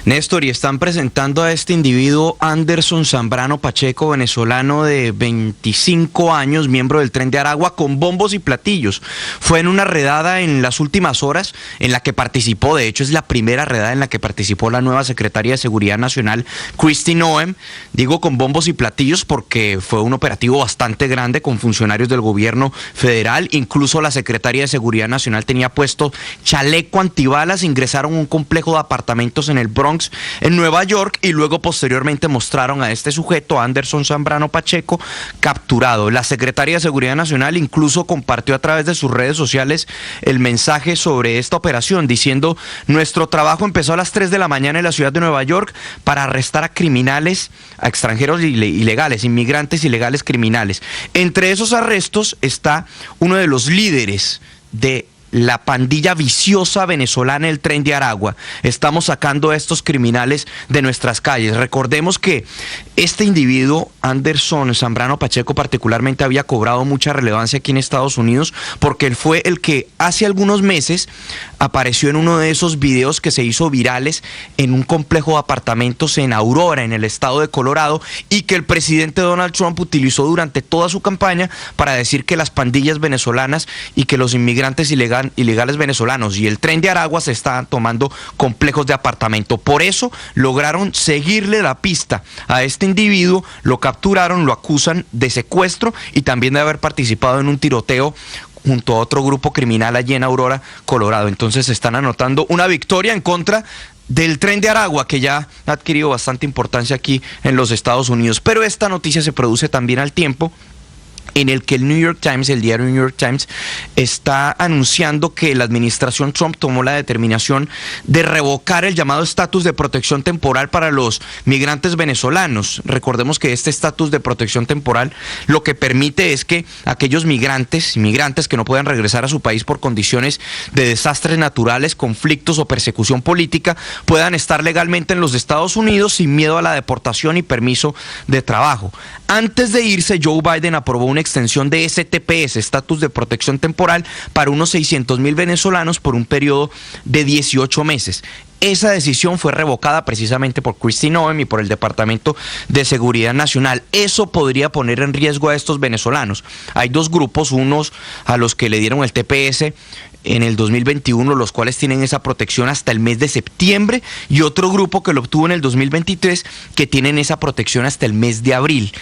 Néstor, y están presentando a este individuo, Anderson Zambrano Pacheco, venezolano de 25 años, miembro del Tren de Aragua, con bombos y platillos. Fue en una redada en las últimas horas en la que participó, de hecho es la primera redada en la que participó la nueva secretaria de Seguridad Nacional, Kristi Noem. Digo con bombos y platillos porque fue un operativo bastante grande con funcionarios del gobierno federal. Incluso la secretaria de Seguridad Nacional tenía puesto chaleco antibalas. Ingresaron a un complejo de apartamentos en el Bronx, en Nueva York, y luego posteriormente mostraron a este sujeto, Anderson Zambrano Pacheco, capturado. La Secretaría de Seguridad Nacional incluso compartió a través de sus redes sociales el mensaje sobre esta operación, diciendo: nuestro trabajo empezó a las 3 de la mañana en la ciudad de Nueva York para arrestar a criminales, a extranjeros ilegales, inmigrantes ilegales criminales. Entre esos arrestos está uno de los líderes de la pandilla viciosa venezolana, el Tren de Aragua. Estamos sacando a estos criminales de nuestras calles. Recordemos que este individuo, Anderson Zambrano Pacheco, particularmente había cobrado mucha relevancia aquí en Estados Unidos porque él fue el que hace algunos meses apareció en uno de esos videos que se hizo virales en un complejo de apartamentos en Aurora, en el estado de Colorado, y que el presidente Donald Trump utilizó durante toda su campaña para decir que las pandillas venezolanas y que los inmigrantes ilegales venezolanos y el Tren de Aragua se estaban tomando complejos de apartamento. Por eso lograron seguirle la pista a este individuo, lo capturaron, lo acusan de secuestro y también de haber participado en un tiroteo junto a otro grupo criminal allí en Aurora, Colorado. Entonces están anotando una victoria en contra del Tren de Aragua, que ya ha adquirido bastante importancia aquí en los Estados Unidos. Pero esta noticia se produce también al tiempo en el que el New York Times, el diario New York Times, está anunciando que la administración Trump tomó la determinación de revocar el llamado estatus de protección temporal para los migrantes venezolanos. Recordemos que este estatus de protección temporal lo que permite es que aquellos migrantes que no puedan regresar a su país por condiciones de desastres naturales, conflictos o persecución política, puedan estar legalmente en los Estados Unidos sin miedo a la deportación y permiso de trabajo. Antes de irse, Joe Biden aprobó una extensión de STPS, estatus de protección temporal, para unos 600,000 venezolanos por un periodo de 18 meses. Esa decisión fue revocada precisamente por Kristi Noem y por el Departamento de Seguridad Nacional. Eso podría poner en riesgo a estos venezolanos. Hay dos grupos, unos a los que le dieron el TPS en el 2021, los cuales tienen esa protección hasta el mes de septiembre, y otro grupo que lo obtuvo en el 2023, que tienen esa protección hasta el mes de abril.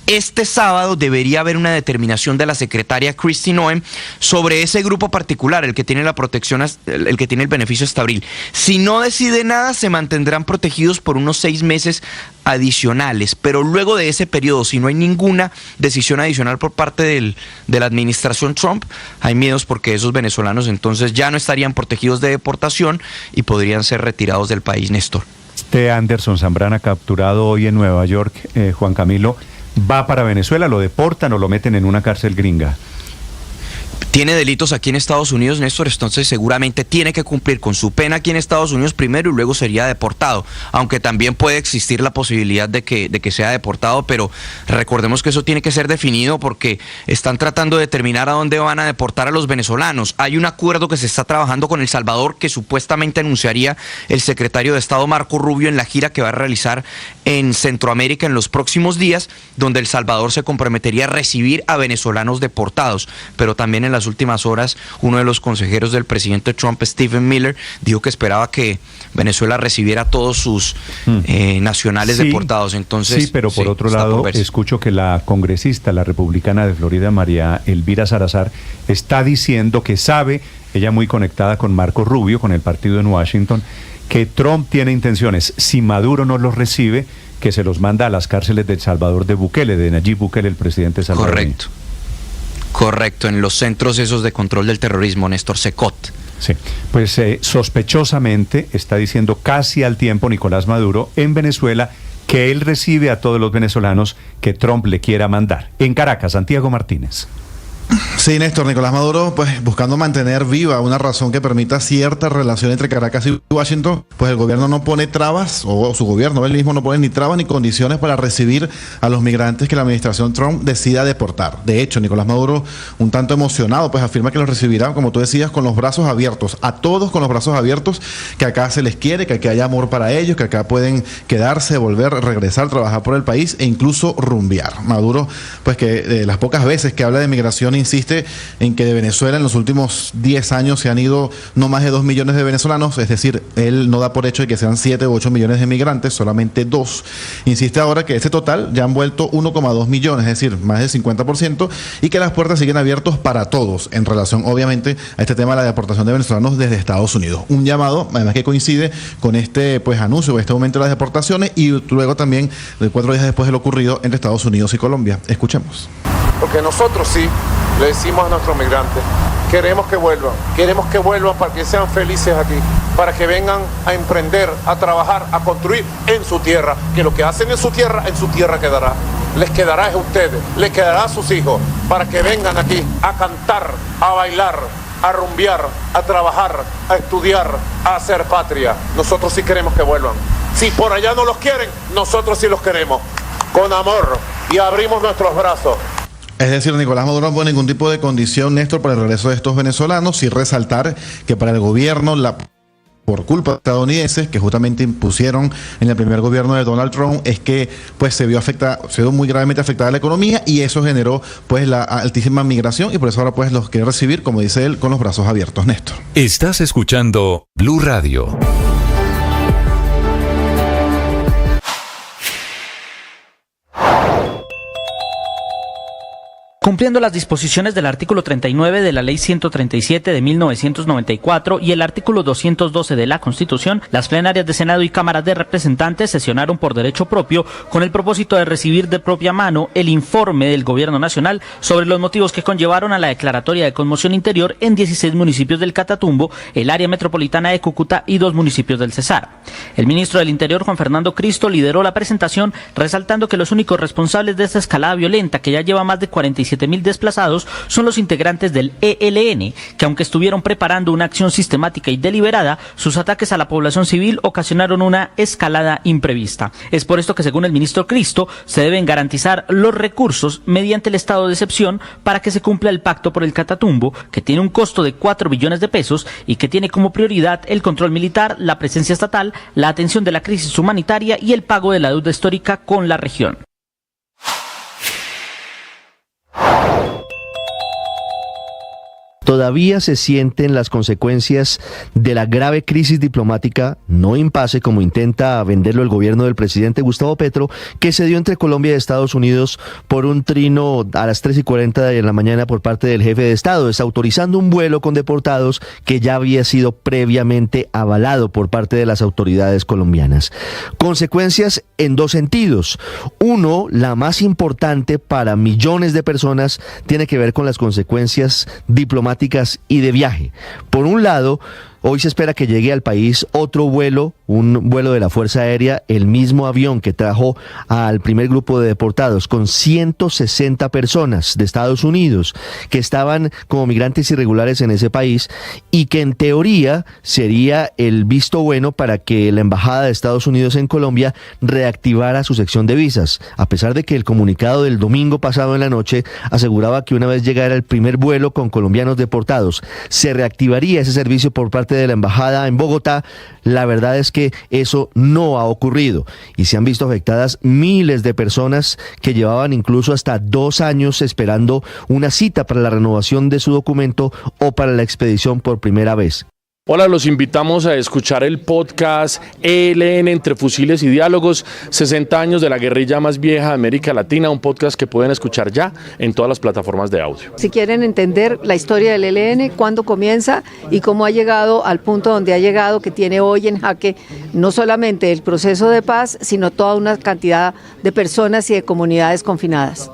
Este sábado debería haber una determinación de la secretaria Kristi Noem sobre ese grupo particular, el que tiene la protección, el que tiene el beneficio hasta abril. Si no decide nada, se mantendrán protegidos por unos 6 meses adicionales, pero luego de ese periodo, si no hay ninguna decisión adicional por parte de la administración Trump, hay miedos porque esos venezolanos entonces ya no estarían protegidos de deportación y podrían ser retirados del país, Néstor. Anderson Zambrana, capturado hoy en Nueva York, Juan Camilo, ¿va para Venezuela? ¿Lo deportan o lo meten en una cárcel gringa? Tiene delitos aquí en Estados Unidos, Néstor, entonces seguramente tiene que cumplir con su pena aquí en Estados Unidos primero y luego sería deportado, aunque también puede existir la posibilidad de que sea deportado, pero recordemos que eso tiene que ser definido porque están tratando de determinar a dónde van a deportar a los venezolanos. Hay un acuerdo que se está trabajando con El Salvador que supuestamente anunciaría el secretario de Estado Marco Rubio en la gira que va a realizar en Centroamérica en los próximos días, donde El Salvador se comprometería a recibir a venezolanos deportados, pero también en las últimas horas uno de los consejeros del presidente Trump, Stephen Miller, dijo que esperaba que Venezuela recibiera a todos sus nacionales deportados. Entonces, sí, pero por otro lado, escucho que la congresista, la republicana de Florida, María Elvira Salazar, está diciendo que sabe, ella muy conectada con Marco Rubio, con el partido en Washington, que Trump tiene intenciones, si Maduro no los recibe, que se los manda a las cárceles de El Salvador de Bukele, de Nayib Bukele, el presidente salvadoreño. Correcto, en los centros esos de control del terrorismo, Néstor, SECOT. Sí, pues sospechosamente está diciendo casi al tiempo Nicolás Maduro en Venezuela que él recibe a todos los venezolanos que Trump le quiera mandar. En Caracas, Santiago Martínez. Sí, Néstor, Nicolás Maduro, pues buscando mantener viva una razón que permita cierta relación entre Caracas y Washington, pues el gobierno no pone trabas, o su gobierno él mismo no pone ni trabas ni condiciones para recibir a los migrantes que la administración Trump decida deportar. De hecho, Nicolás Maduro, un tanto emocionado, pues afirma que los recibirá, como tú decías, con los brazos abiertos, a todos con los brazos abiertos, que acá se les quiere, que aquí hay amor para ellos, que acá pueden quedarse, volver, regresar, trabajar por el país e incluso rumbear. Maduro, pues que las pocas veces que habla de migración insiste en que de Venezuela en los últimos 10 años se han ido no más de 2 millones de venezolanos, es decir, él no da por hecho de que sean 7 u 8 millones de migrantes, solamente 2. Insiste ahora que ese total ya han vuelto 1,2 millones, es decir, más del 50%, y que las puertas siguen abiertas para todos en relación, obviamente, a este tema de la deportación de venezolanos desde Estados Unidos. Un llamado, además que coincide con este anuncio, este aumento de las deportaciones y luego también de 4 días después de lo ocurrido entre Estados Unidos y Colombia. Escuchemos. Porque nosotros sí le decimos a nuestros migrantes, queremos que vuelvan para que sean felices aquí, para que vengan a emprender, a trabajar, a construir en su tierra, que lo que hacen en su tierra quedará. Les quedará a ustedes, les quedará a sus hijos, para que vengan aquí a cantar, a bailar, a rumbear, a trabajar, a estudiar, a hacer patria. Nosotros sí queremos que vuelvan. Si por allá no los quieren, nosotros sí los queremos, con amor, y abrimos nuestros brazos. Es decir, Nicolás Maduro no pone ningún tipo de condición, Néstor, para el regreso de estos venezolanos, y resaltar que para el gobierno, por culpa de estadounidenses que justamente impusieron en el primer gobierno de Donald Trump, es que pues se vio muy gravemente afectada la economía, y eso generó pues la altísima migración, y por eso ahora pues los quiere recibir, como dice él, con los brazos abiertos. Néstor. Estás escuchando Blue Radio. Cumpliendo las disposiciones del artículo 39 de la Ley 137 de 1994 y el artículo 212 de la Constitución, las plenarias de Senado y Cámara de Representantes sesionaron por derecho propio con el propósito de recibir de propia mano el informe del Gobierno Nacional sobre los motivos que conllevaron a la declaratoria de conmoción interior en 16 municipios del Catatumbo, el área metropolitana de Cúcuta y 2 municipios del Cesar. El ministro del Interior, Juan Fernando Cristo, lideró la presentación, resaltando que los únicos responsables de esta escalada violenta, que ya lleva más de 47.000 desplazados, son los integrantes del ELN, que aunque estuvieron preparando una acción sistemática y deliberada, sus ataques a la población civil ocasionaron una escalada imprevista. Es por esto que, según el ministro Cristo, se deben garantizar los recursos mediante el estado de excepción para que se cumpla el pacto por el Catatumbo, que tiene un costo de 4 billones de pesos y que tiene como prioridad el control militar, la presencia estatal, la atención de la crisis humanitaria y el pago de la deuda histórica con la región. todavía se sienten las consecuencias de la grave crisis diplomática, no impasse como intenta venderlo el gobierno del presidente Gustavo Petro, que se dio entre Colombia y Estados Unidos por un trino a las 3:40 de la mañana por parte del jefe de Estado, desautorizando un vuelo con deportados que ya había sido previamente avalado por parte de las autoridades colombianas. Consecuencias en dos sentidos. Uno, la más importante para millones de personas, tiene que ver con las consecuencias diplomáticas y de viaje. Por un lado, hoy se espera que llegue al país otro vuelo, un vuelo de la Fuerza Aérea, el mismo avión que trajo al primer grupo de deportados, con 160 personas de Estados Unidos que estaban como migrantes irregulares en ese país, y que en teoría sería el visto bueno para que la Embajada de Estados Unidos en Colombia reactivara su sección de visas, a pesar de que el comunicado del domingo pasado en la noche aseguraba que una vez llegara el primer vuelo con colombianos deportados, se reactivaría ese servicio por parte de la embajada en Bogotá. La verdad es que eso no ha ocurrido y se han visto afectadas miles de personas que llevaban incluso hasta 2 años esperando una cita para la renovación de su documento o para la expedición por primera vez. Hola, los invitamos a escuchar el podcast ELN Entre Fusiles y Diálogos, 60 años de la guerrilla más vieja de América Latina, un podcast que pueden escuchar ya en todas las plataformas de audio. Si quieren entender la historia del ELN, cuándo comienza y cómo ha llegado al punto donde ha llegado, que tiene hoy en jaque no solamente el proceso de paz, sino toda una cantidad de personas y de comunidades confinadas.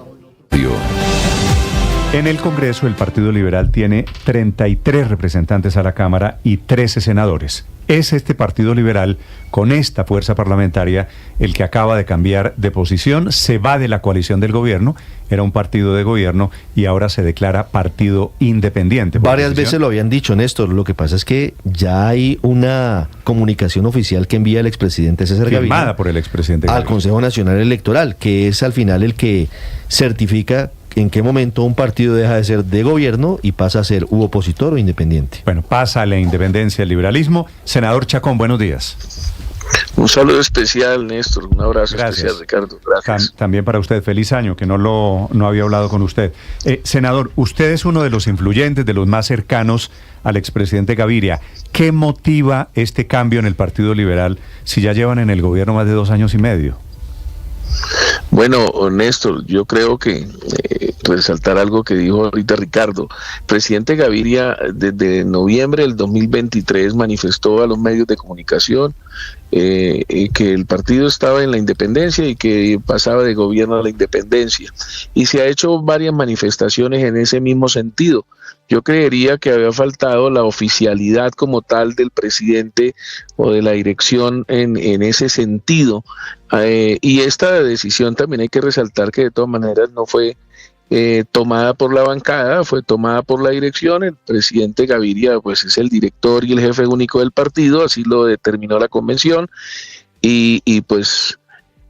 En el Congreso, el Partido Liberal tiene 33 representantes a la Cámara y 13 senadores. Es este Partido Liberal, con esta fuerza parlamentaria, el que acaba de cambiar de posición, se va de la coalición del gobierno, era un partido de gobierno y ahora se declara partido independiente. Varias veces lo habían dicho, Néstor, lo que pasa es que ya hay una comunicación oficial que envía el expresidente César Gaviria, firmada por el expresidente al Consejo Nacional Electoral, que es al final el que certifica en qué momento un partido deja de ser de gobierno y pasa a ser u opositor o independiente. Bueno, pasa a la independencia, el liberalismo. Senador Chacón, buenos días. Un saludo especial, Néstor, un abrazo especial, Ricardo. Gracias. También para usted, feliz año, que no había hablado con usted. Senador, usted es uno de los influyentes, de los más cercanos al expresidente Gaviria. ¿Qué motiva este cambio en el Partido Liberal si ya llevan en el gobierno más de 2 años y medio? Bueno, Néstor, yo creo que resaltar algo que dijo ahorita Ricardo. El presidente Gaviria desde noviembre del 2023 manifestó a los medios de comunicación que el partido estaba en la independencia y que pasaba de gobierno a la independencia. Y se ha hecho varias manifestaciones en ese mismo sentido. Yo creería que había faltado la oficialidad como tal del presidente o de la dirección en ese sentido. Y esta decisión también hay que resaltar que de todas maneras no fue tomada por la bancada, fue tomada por la dirección. El presidente Gaviria pues es el director y el jefe único del partido, así lo determinó la convención, y pues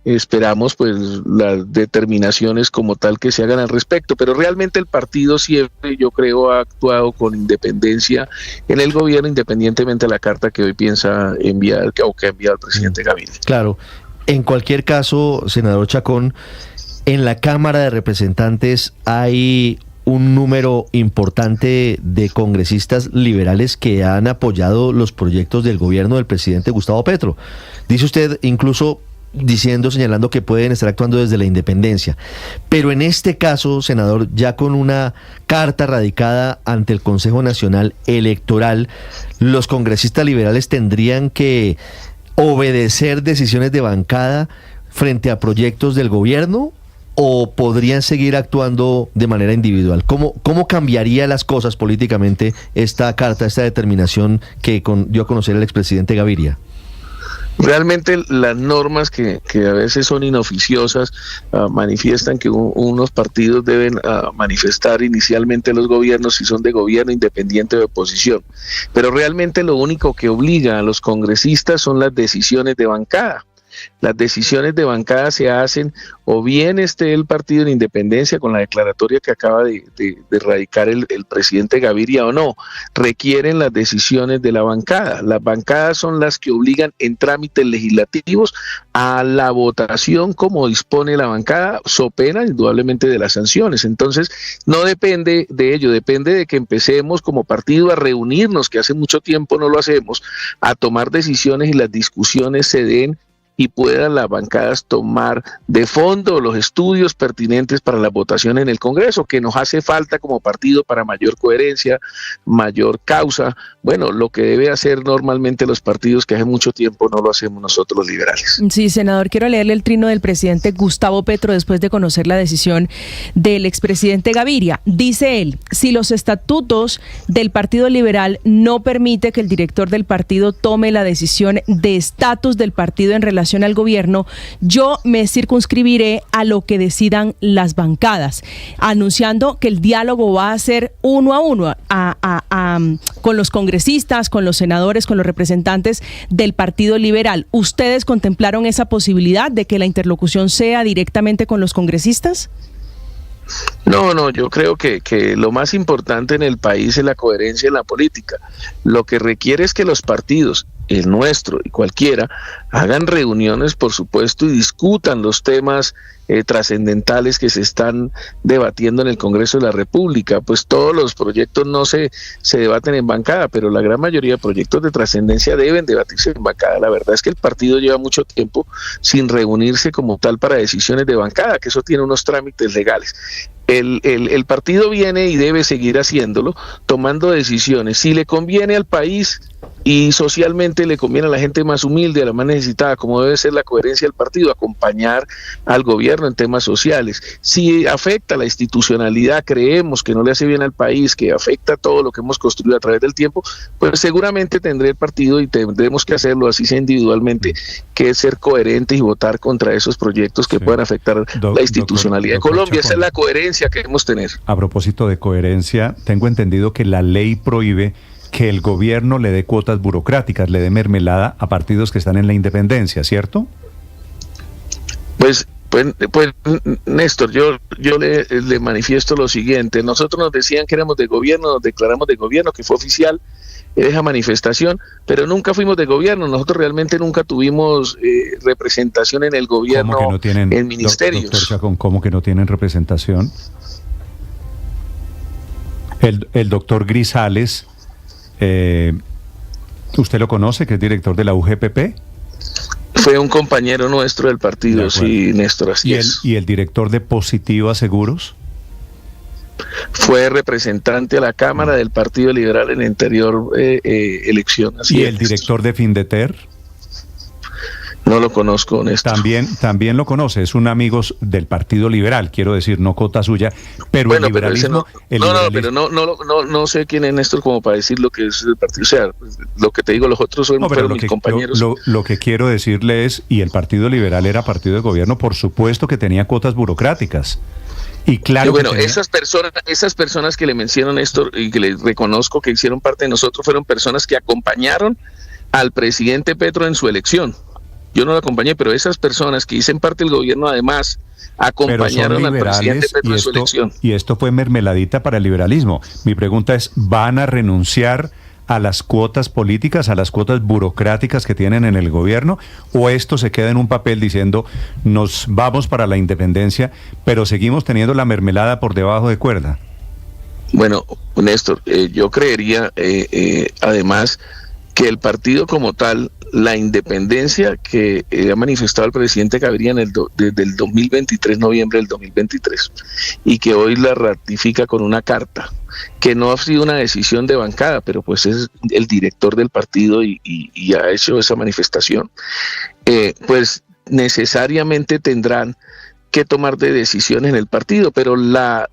esperamos pues las determinaciones como tal que se hagan al respecto, pero realmente el partido siempre, yo creo, ha actuado con independencia en el gobierno, independientemente de la carta que hoy piensa enviar o que ha enviado el presidente Gaviria. Claro, en cualquier caso, senador Chacón, en la Cámara de Representantes hay un número importante de congresistas liberales que han apoyado los proyectos del gobierno del presidente Gustavo Petro. Dice usted incluso señalando que pueden estar actuando desde la independencia. Pero en este caso, senador, ya con una carta radicada ante el Consejo Nacional Electoral, ¿los congresistas liberales tendrían que obedecer decisiones de bancada frente a proyectos del gobierno o podrían seguir actuando de manera individual? ¿Cómo cambiaría las cosas políticamente esta carta, esta determinación que dio a conocer el expresidente Gaviria? Realmente las normas que a veces son inoficiosas manifiestan que unos partidos deben manifestar inicialmente los gobiernos si son de gobierno, independiente o de oposición, pero realmente lo único que obliga a los congresistas son las decisiones de bancada. las decisiones de bancada se hacen o bien esté el partido en independencia con la declaratoria que acaba de radicar el presidente Gaviria o no, requieren las decisiones de la bancada. Las bancadas son las que obligan en trámites legislativos a la votación como dispone la bancada, so pena indudablemente de las sanciones. Entonces no depende de ello, depende de que empecemos como partido a reunirnos, que hace mucho tiempo no lo hacemos, a tomar decisiones y las discusiones se den y puedan las bancadas tomar de fondo los estudios pertinentes para la votación en el Congreso, que nos hace falta como partido para mayor coherencia, mayor causa, bueno, lo que debe hacer normalmente los partidos que hace mucho tiempo no lo hacemos nosotros los liberales. Sí, senador, quiero leerle el trino del presidente Gustavo Petro después de conocer la decisión del expresidente Gaviria. Dice él, si los estatutos del Partido Liberal no permite que el director del partido tome la decisión de estatus del partido en relación al gobierno, yo me circunscribiré a lo que decidan las bancadas, anunciando que el diálogo va a ser uno a uno con los congresistas, con los senadores, con los representantes del Partido Liberal. ¿Ustedes contemplaron esa posibilidad de que la interlocución sea directamente con los congresistas? No, yo creo que lo más importante en el país es la coherencia en la política. Lo que requiere es que los partidos, el nuestro y cualquiera, hagan reuniones, por supuesto, y discutan los temas trascendentales que se están debatiendo en el Congreso de la República. Pues todos los proyectos no se debaten en bancada, pero la gran mayoría de proyectos de trascendencia deben debatirse en bancada. La verdad es que el partido lleva mucho tiempo sin reunirse como tal para decisiones de bancada, que eso tiene unos trámites legales. El partido viene y debe seguir haciéndolo, tomando decisiones. Si le conviene al país y socialmente le conviene a la gente más humilde, a la más necesitada, como debe ser la coherencia del partido, acompañar al gobierno en temas sociales. Si afecta a la institucionalidad, creemos que no le hace bien al país, que afecta todo lo que hemos construido a través del tiempo, pues seguramente tendré el partido y tendremos que hacerlo, así sea individualmente, que es ser coherentes y votar contra esos proyectos que puedan afectar la institucionalidad de Colombia. Esa es la coherencia que debemos tener. A propósito de coherencia, tengo entendido que la ley prohíbe que el gobierno le dé cuotas burocráticas, le dé mermelada a partidos que están en la independencia, ¿cierto? Pues Néstor, yo le manifiesto lo siguiente. Nosotros nos decían que éramos de gobierno, nos declaramos de gobierno, que fue oficial esa manifestación, pero nunca fuimos de gobierno. Nosotros realmente nunca tuvimos representación en el gobierno, ¿cómo que no tienen, en ministerios? Doctor Chacón, ¿cómo que no tienen representación? El doctor Grisales, ¿usted lo conoce, que es director de la UGPP? Fue un compañero nuestro del partido, sí, Néstor, así es. ¿Y el director de Positiva Seguros? Fue representante a la Cámara del Partido Liberal en la anterior elección. Así ¿Y es, el director de Findeter? No lo conozco, Néstor. También lo conoce, es un amigo del Partido Liberal, quiero decir, no cota suya, pero bueno, el liberalismo... pero no sé quién es Néstor como para decir lo que es el partido. O sea, lo que te digo, los otros fueron mis compañeros. Lo que quiero decirle es, y el Partido Liberal era partido de gobierno, por supuesto que tenía cuotas burocráticas. Y claro, bueno, esas personas que le menciono, Néstor, y que le reconozco que hicieron parte de nosotros, fueron personas que acompañaron al presidente Petro en su elección. Yo no lo acompañé, pero esas personas que hicieron parte del gobierno además acompañaron al presidente Petro en su elección. Y esto fue mermeladita para el liberalismo. Mi pregunta es, ¿van a renunciar a las cuotas políticas, a las cuotas burocráticas que tienen en el gobierno, o esto se queda en un papel diciendo nos vamos para la independencia, pero seguimos teniendo la mermelada por debajo de cuerda? Bueno, Néstor, yo creería además que el partido como tal, la independencia que ha manifestado el presidente Gaviria desde el 2023, noviembre del 2023, y que hoy la ratifica con una carta, que no ha sido una decisión de bancada, pero pues es el director del partido y ha hecho esa manifestación, pues necesariamente tendrán que tomar de decisiones en el partido, pero la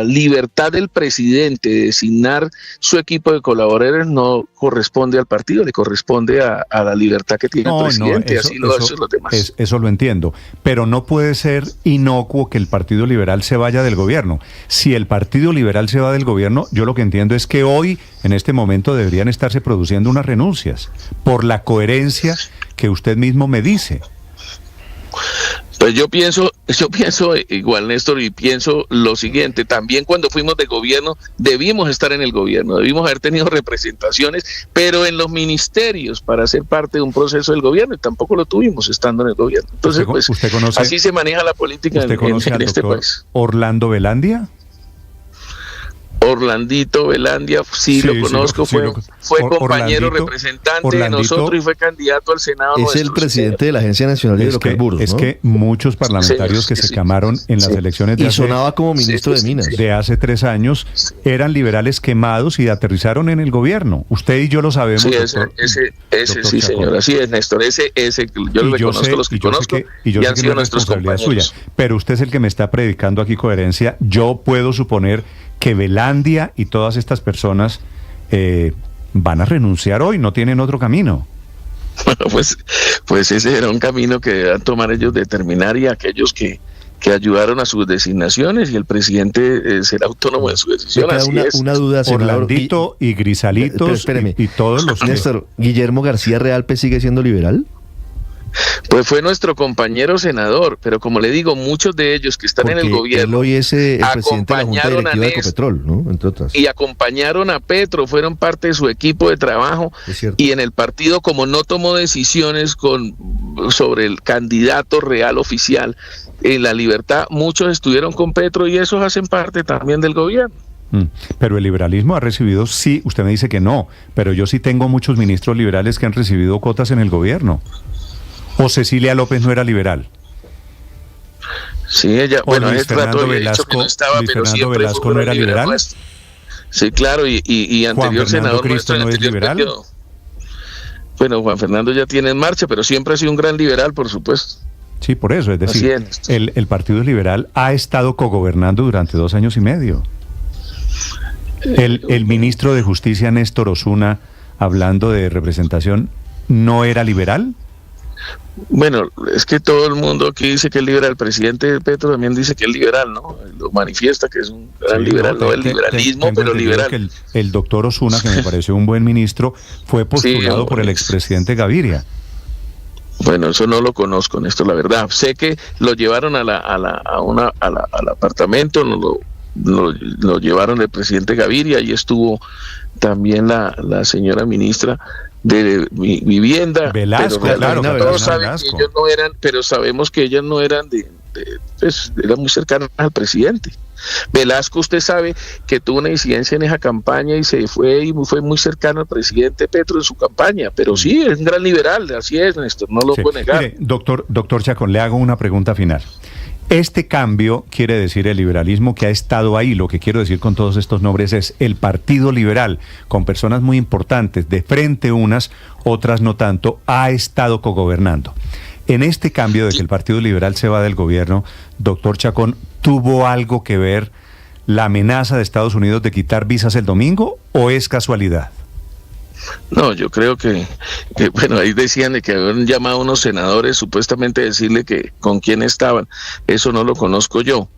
libertad del presidente de designar su equipo de colaboradores no corresponde al partido, le corresponde a la libertad que tiene el presidente, así lo hacen los demás. Eso lo entiendo, pero no puede ser inocuo que el Partido Liberal se vaya del gobierno. Si el Partido Liberal se va del gobierno, yo lo que entiendo es que hoy, en este momento, deberían estarse produciendo unas renuncias, por la coherencia que usted mismo me dice. Pues yo pienso igual, Néstor, y pienso lo siguiente: también cuando fuimos de gobierno debimos estar en el gobierno, debimos haber tenido representaciones, pero en los ministerios para ser parte de un proceso del gobierno, y tampoco lo tuvimos estando en el gobierno. Entonces, ¿usted conoce, así se maneja la política en este país. ¿Orlando Velandia? Orlandito Velandia, sí lo conozco, fue compañero representante de nosotros y fue candidato al Senado. Es el presidente de la Agencia Nacional de Hidrocarburos, Es que muchos parlamentarios que se quemaron en las elecciones de sonaba como ministro de Minas de hace 3 años eran liberales quemados y aterrizaron en el gobierno. Usted y yo lo sabemos. Sí, ese sí, señor, así es, Néstor. Ese yo le reconozco los que conozco y han sido nuestros compañeros. Suya, pero usted es el que me está predicando aquí coherencia. Yo puedo suponer que Velandia y todas estas personas van a renunciar hoy, no tienen otro camino. Bueno, pues ese era un camino que deberán tomar ellos, determinar, y aquellos que ayudaron a sus designaciones, y el presidente será autónomo de su decisión. Una duda, senador. Orlandito y Grisalitos y todos los... Néstor, ¿Guillermo García Realpe sigue siendo liberal? Pues fue nuestro compañero senador, pero como le digo, muchos de ellos que están en el gobierno él hoy es el presidente de la Junta Directiva de Ecopetrol, ¿no? Entre otras. Y acompañaron a Petro, fueron parte de su equipo de trabajo, y en el partido, como no tomó decisiones sobre el candidato real oficial en La Libertad, muchos estuvieron con Petro y esos hacen parte también del gobierno. Pero el liberalismo ha recibido, sí, usted me dice que no, pero yo sí tengo muchos ministros liberales que han recibido cuotas en el gobierno. ¿O Cecilia López no era liberal? Sí, ella, bueno, Luis Fernando Velasco, Velasco no era liberal. Sí, claro, y anterior senador nuestro no es liberal. Bueno, Juan Fernando ya tiene en marcha, pero siempre ha sido un gran liberal, por supuesto. Sí, por eso, es decir, el Partido Liberal ha estado cogobernando durante 2 años y medio. El ministro de Justicia, Néstor Osuna, hablando de representación, ¿no era liberal? Bueno, es que todo el mundo aquí dice que es liberal. El presidente Petro también dice que es liberal, ¿no? Lo manifiesta que es un gran liberal, no el liberalismo, pero liberal. Que el doctor Osuna, que me pareció un buen ministro, fue postulado por el expresidente Gaviria. Bueno, eso no lo conozco, Néstor, la verdad. Sé que lo llevaron al apartamento, lo llevaron el presidente Gaviria, y estuvo también la señora ministra de vivienda, Velasco, pero claro, todos saben que ellos no eran, pero sabemos que ellas no eran pues eran muy cercanas al presidente. Velasco, usted sabe que tuvo una incidencia en esa campaña y fue muy cercano al presidente Petro en su campaña, pero sí, es un gran liberal, así es, Néstor, no lo puedo negar. Mire, doctor Chacón, le hago una pregunta final. Este cambio quiere decir el liberalismo que ha estado ahí. Lo que quiero decir con todos estos nombres es el Partido Liberal, con personas muy importantes, de frente unas, otras no tanto, ha estado cogobernando. En este cambio de que el Partido Liberal se va del gobierno, doctor Chacón, ¿tuvo algo que ver la amenaza de Estados Unidos de quitar visas el domingo o es casualidad? No, yo creo que bueno, ahí decían de que habían llamado a unos senadores supuestamente a decirle que con quién estaban. Eso no lo conozco yo.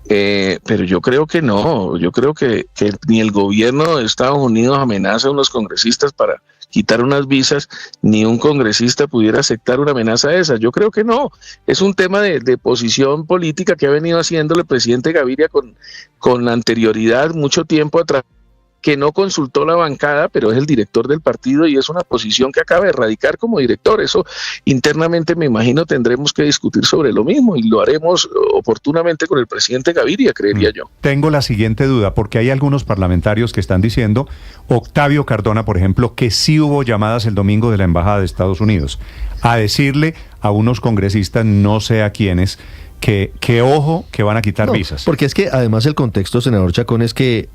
Pero yo creo que no. Yo creo que ni el gobierno de Estados Unidos amenaza a unos congresistas para quitar unas visas, ni un congresista pudiera aceptar una amenaza de esas. Yo creo que no. Es un tema de posición política que ha venido haciéndole el presidente Gaviria con anterioridad, mucho tiempo atrás, que no consultó la bancada, pero es el director del partido y es una posición que acaba de erradicar como director. Eso internamente, me imagino, tendremos que discutir sobre lo mismo y lo haremos oportunamente con el presidente Gaviria, creería yo. Tengo la siguiente duda, porque hay algunos parlamentarios que están diciendo, Octavio Cardona, por ejemplo, que sí hubo llamadas el domingo de la Embajada de Estados Unidos a decirle a unos congresistas, no sé a quiénes, que ojo, que van a quitar visas. Porque es que además el contexto, senador Chacón, es que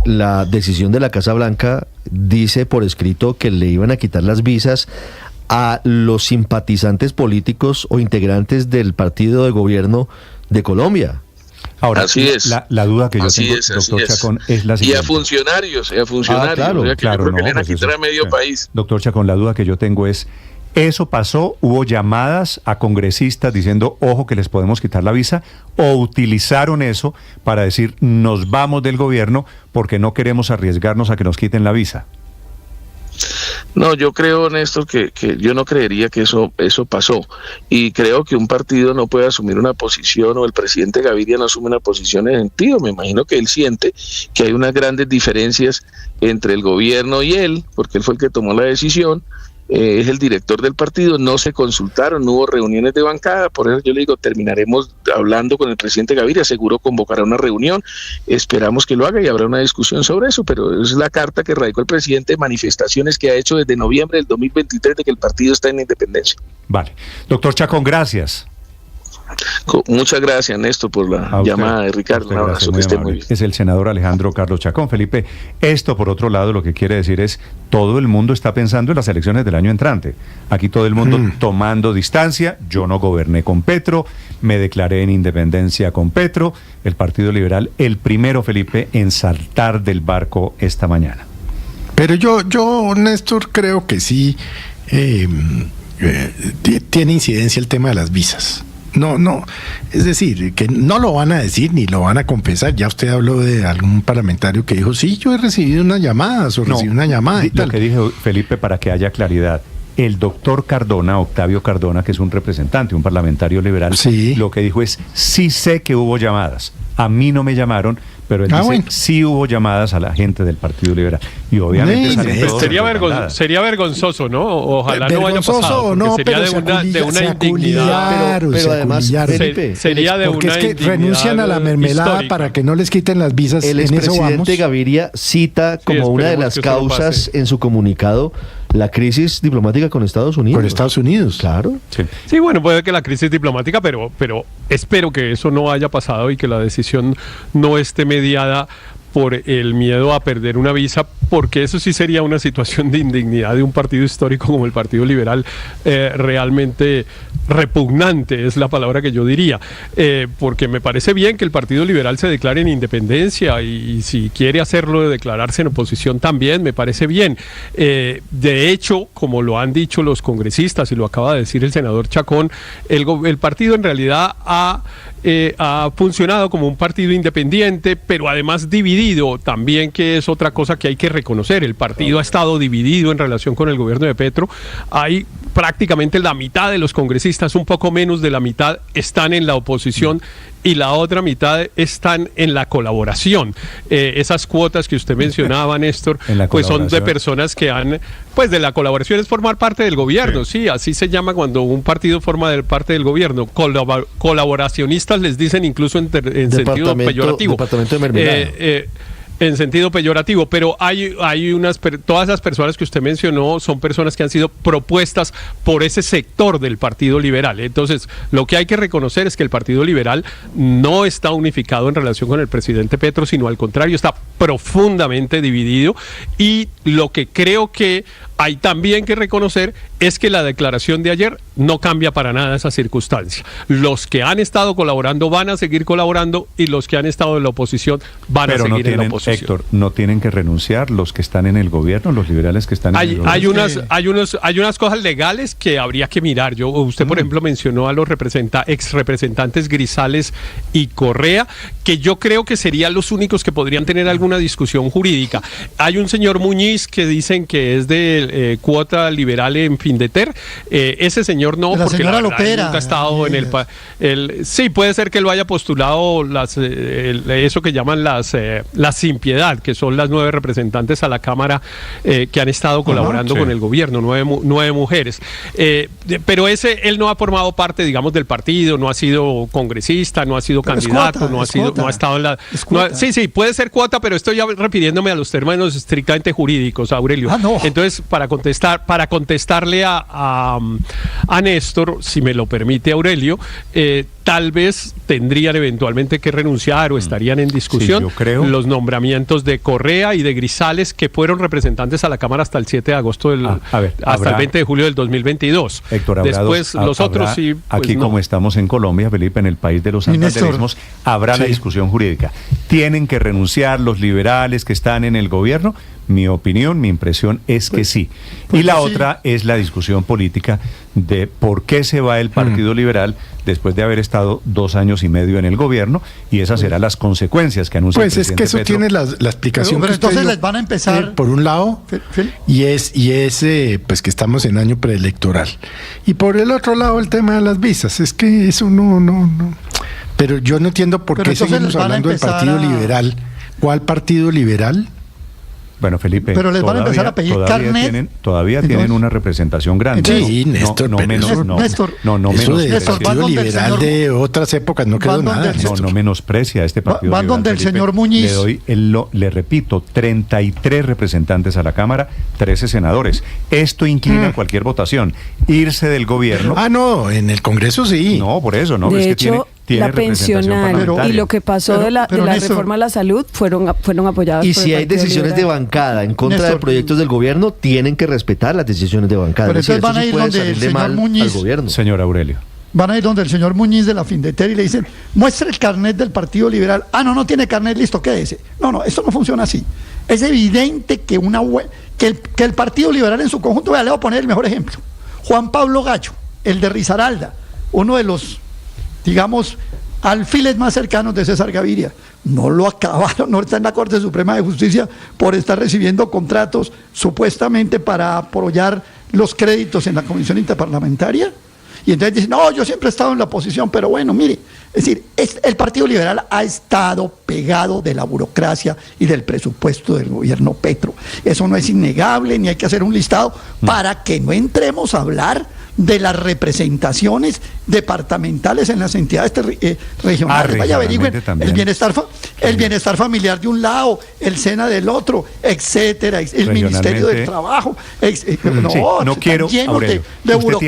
la decisión de la Casa Blanca dice por escrito que le iban a quitar las visas a los simpatizantes políticos o integrantes del partido de gobierno de Colombia. Ahora, así es. La duda que yo tengo, doctor Chacón, es la siguiente. Y a funcionarios, claro, o sea, que claro, yo creo que le van a quitar a medio país. Doctor Chacón, la duda que yo tengo es, ¿eso pasó? ¿Hubo llamadas a congresistas diciendo, ojo, que les podemos quitar la visa? ¿O utilizaron eso para decir, nos vamos del gobierno porque no queremos arriesgarnos a que nos quiten la visa? No, yo creo, Néstor, que yo no creería que eso pasó, y creo que un partido no puede asumir una posición, o el presidente Gaviria no asume una posición en ese sentido. Me imagino que él siente que hay unas grandes diferencias entre el gobierno y él, porque él fue el que tomó la decisión. Es el director del partido, no se consultaron, no hubo reuniones de bancada, por eso yo le digo, terminaremos hablando con el presidente Gaviria, seguro convocará una reunión, esperamos que lo haga y habrá una discusión sobre eso, pero es la carta que radicó el presidente, manifestaciones que ha hecho desde noviembre del 2023 de que el partido está en independencia. Vale. Doctor Chacón, gracias. Muchas gracias, Néstor, por la llamada de Ricardo. Un abrazo, que esté muy bien. Es el senador Alejandro Carlos Chacón. Felipe, esto por otro lado lo que quiere decir es, todo el mundo está pensando en las elecciones del año entrante. Aquí todo el mundo tomando distancia. Yo no goberné con Petro, me declaré en independencia con Petro. El Partido Liberal, el primero, Felipe, en saltar del barco esta mañana. Pero yo Néstor, creo que sí tiene incidencia el tema de las visas. No, es decir, que no lo van a decir ni lo van a confesar. Ya usted habló de algún parlamentario que dijo, sí, yo he recibido unas llamadas recibí una llamada y tal. Lo que dijo Felipe, para que haya claridad, el doctor Cardona, Octavio Cardona, que es un representante, un parlamentario liberal, lo que dijo es, sí sé que hubo llamadas, a mí no me llamaron, pero él dice, sí hubo llamadas a la gente del Partido Liberal. Y obviamente sería vergonzoso, ¿no? Ojalá no haya pasado, no, sería de una indignidad. Pero además, Felipe, sería de porque una es que renuncian a la mermelada histórica para que no les quiten las visas. El expresidente Gaviria cita como una de las causas en su comunicado la crisis diplomática con Estados Unidos. Con Estados Unidos. Claro. Sí, bueno, puede que la crisis diplomática, pero espero que eso no haya pasado y que la decisión no esté mediada por el miedo a perder una visa, porque eso sí sería una situación de indignidad de un partido histórico como el Partido Liberal, realmente repugnante es la palabra que yo diría, porque me parece bien que el Partido Liberal se declare en independencia y si quiere hacerlo de declararse en oposición también, me parece bien. De hecho, como lo han dicho los congresistas y lo acaba de decir el senador Chacón, el partido en realidad ha funcionado como un partido independiente, pero además dividido también, que es otra cosa que hay que reconocer. El partido ha estado dividido en relación con el gobierno de Petro. Hay prácticamente la mitad de los congresistas, un poco menos de la mitad, están en la oposición y la otra mitad están en la colaboración. Esas cuotas que usted mencionaba, Néstor, pues son de personas que han, pues de la colaboración es formar parte del gobierno, sí, así se llama cuando un partido forma parte del gobierno. Colaboracionistas les dicen incluso en sentido peyorativo. Departamento de mermelada. En sentido peyorativo, pero hay todas esas personas que usted mencionó son personas que han sido propuestas por ese sector del Partido Liberal. Entonces, lo que hay que reconocer es que el Partido Liberal no está unificado en relación con el presidente Petro, sino al contrario, está profundamente dividido, y lo que creo que hay también que reconocer es que la declaración de ayer no cambia para nada esa circunstancia. Los que han estado colaborando van a seguir colaborando y los que han estado en la oposición van a seguir en la oposición. Héctor, ¿no tienen que renunciar los que están en el gobierno, los liberales que están en el gobierno? Hay unas cosas legales que habría que mirar. Usted, por ejemplo, mencionó a los ex representantes Grisales y Correa, que yo creo que serían los únicos que podrían tener alguna discusión jurídica. Hay un señor Muñiz que dicen que es de cuota liberal en Findeter. Ese señor no, la porque la verdad nunca ha estado en sí, puede ser que lo haya postulado eso que llaman las sin piedad, que son las 9 representantes a la Cámara que han estado colaborando con el gobierno, 9 mujeres. Pero él no ha formado parte, digamos, del partido, no ha sido congresista, no ha sido candidato, no ha estado en la... sí, puede ser cuota, pero estoy ya refiriéndome a los términos estrictamente jurídicos, Aurelio. Entonces, para contestarle a Néstor, si me lo permite, Aurelio, tal vez tendrían eventualmente que renunciar o estarían en discusión los nombramientos de Correa y de Grisales, que fueron representantes a la Cámara hasta el 7 de agosto hasta el 20 de julio del 2022. Héctor, después los otros sí. Pues aquí no. Como estamos en Colombia, Felipe, en el país de los santanderismos, habrá la discusión jurídica. ¿Tienen que renunciar los liberales que están en el gobierno? Mi opinión, mi impresión es que sí. Y la otra es la discusión política de por qué se va el Partido Liberal después de haber estado 2 años y medio en el gobierno, y esas serán las consecuencias que anuncia el presidente Pues es que eso Petro. tiene la explicación. Pero que usted entonces dio, les van a empezar... por un lado, y es pues que estamos en año preelectoral. Y por el otro lado, el tema de las visas. Es que eso no. Pero yo no entiendo por qué seguimos hablando del Partido Liberal. ¿Cuál Partido Liberal? Bueno, Felipe, pero les van a empezar a pedir carnet. Todavía tienen una representación grande. Sí, Néstor, Néstor, eso del Néstor, Partido Liberal de otras épocas no quedó nada. No menosprecia a este Partido Van Liberal, donde el Felipe. señor Muñiz. Le repito, 33 representantes a la Cámara, 13 senadores. Esto inclina cualquier votación. Irse del gobierno. No, en el Congreso sí. No, por eso, no. De es que hecho, tiene la pensional y lo que pasó de la Néstor, reforma a la salud fueron apoyadas Y por si el hay Partido decisiones de Liberal. bancada en contra Néstor, de proyectos del gobierno, tienen que respetar las decisiones de bancada. Pero Es decir, entonces van a eso sí ir puede donde el salirle señor mal Muñiz. al gobierno. Señor Aurelio. Van a ir donde el señor Muñiz de la Findeter y le dicen, muestre el carnet del Partido Liberal. No tiene carnet, listo, quédese. No, esto no funciona así. Es evidente que que el Partido Liberal en su conjunto, le voy a poner el mejor ejemplo. Juan Pablo Gallo, el de Risaralda, uno de los, digamos, alfiles más cercanos de César Gaviria. No lo acabaron, no está en la Corte Suprema de Justicia por estar recibiendo contratos supuestamente para apoyar los créditos en la Comisión Interparlamentaria. Y entonces dicen, yo siempre he estado en la oposición, pero bueno, mire, es decir, el Partido Liberal ha estado pegado de la burocracia y del presupuesto del gobierno Petro. Eso no es innegable, ni hay que hacer un listado para que no entremos a hablar de las representaciones departamentales en las entidades regionales. Vaya, averigüen el bienestar familiar de un lado, el SENA del otro, etcétera, el Ministerio del Trabajo. No quiero, llenos Aurelio, de burocracia.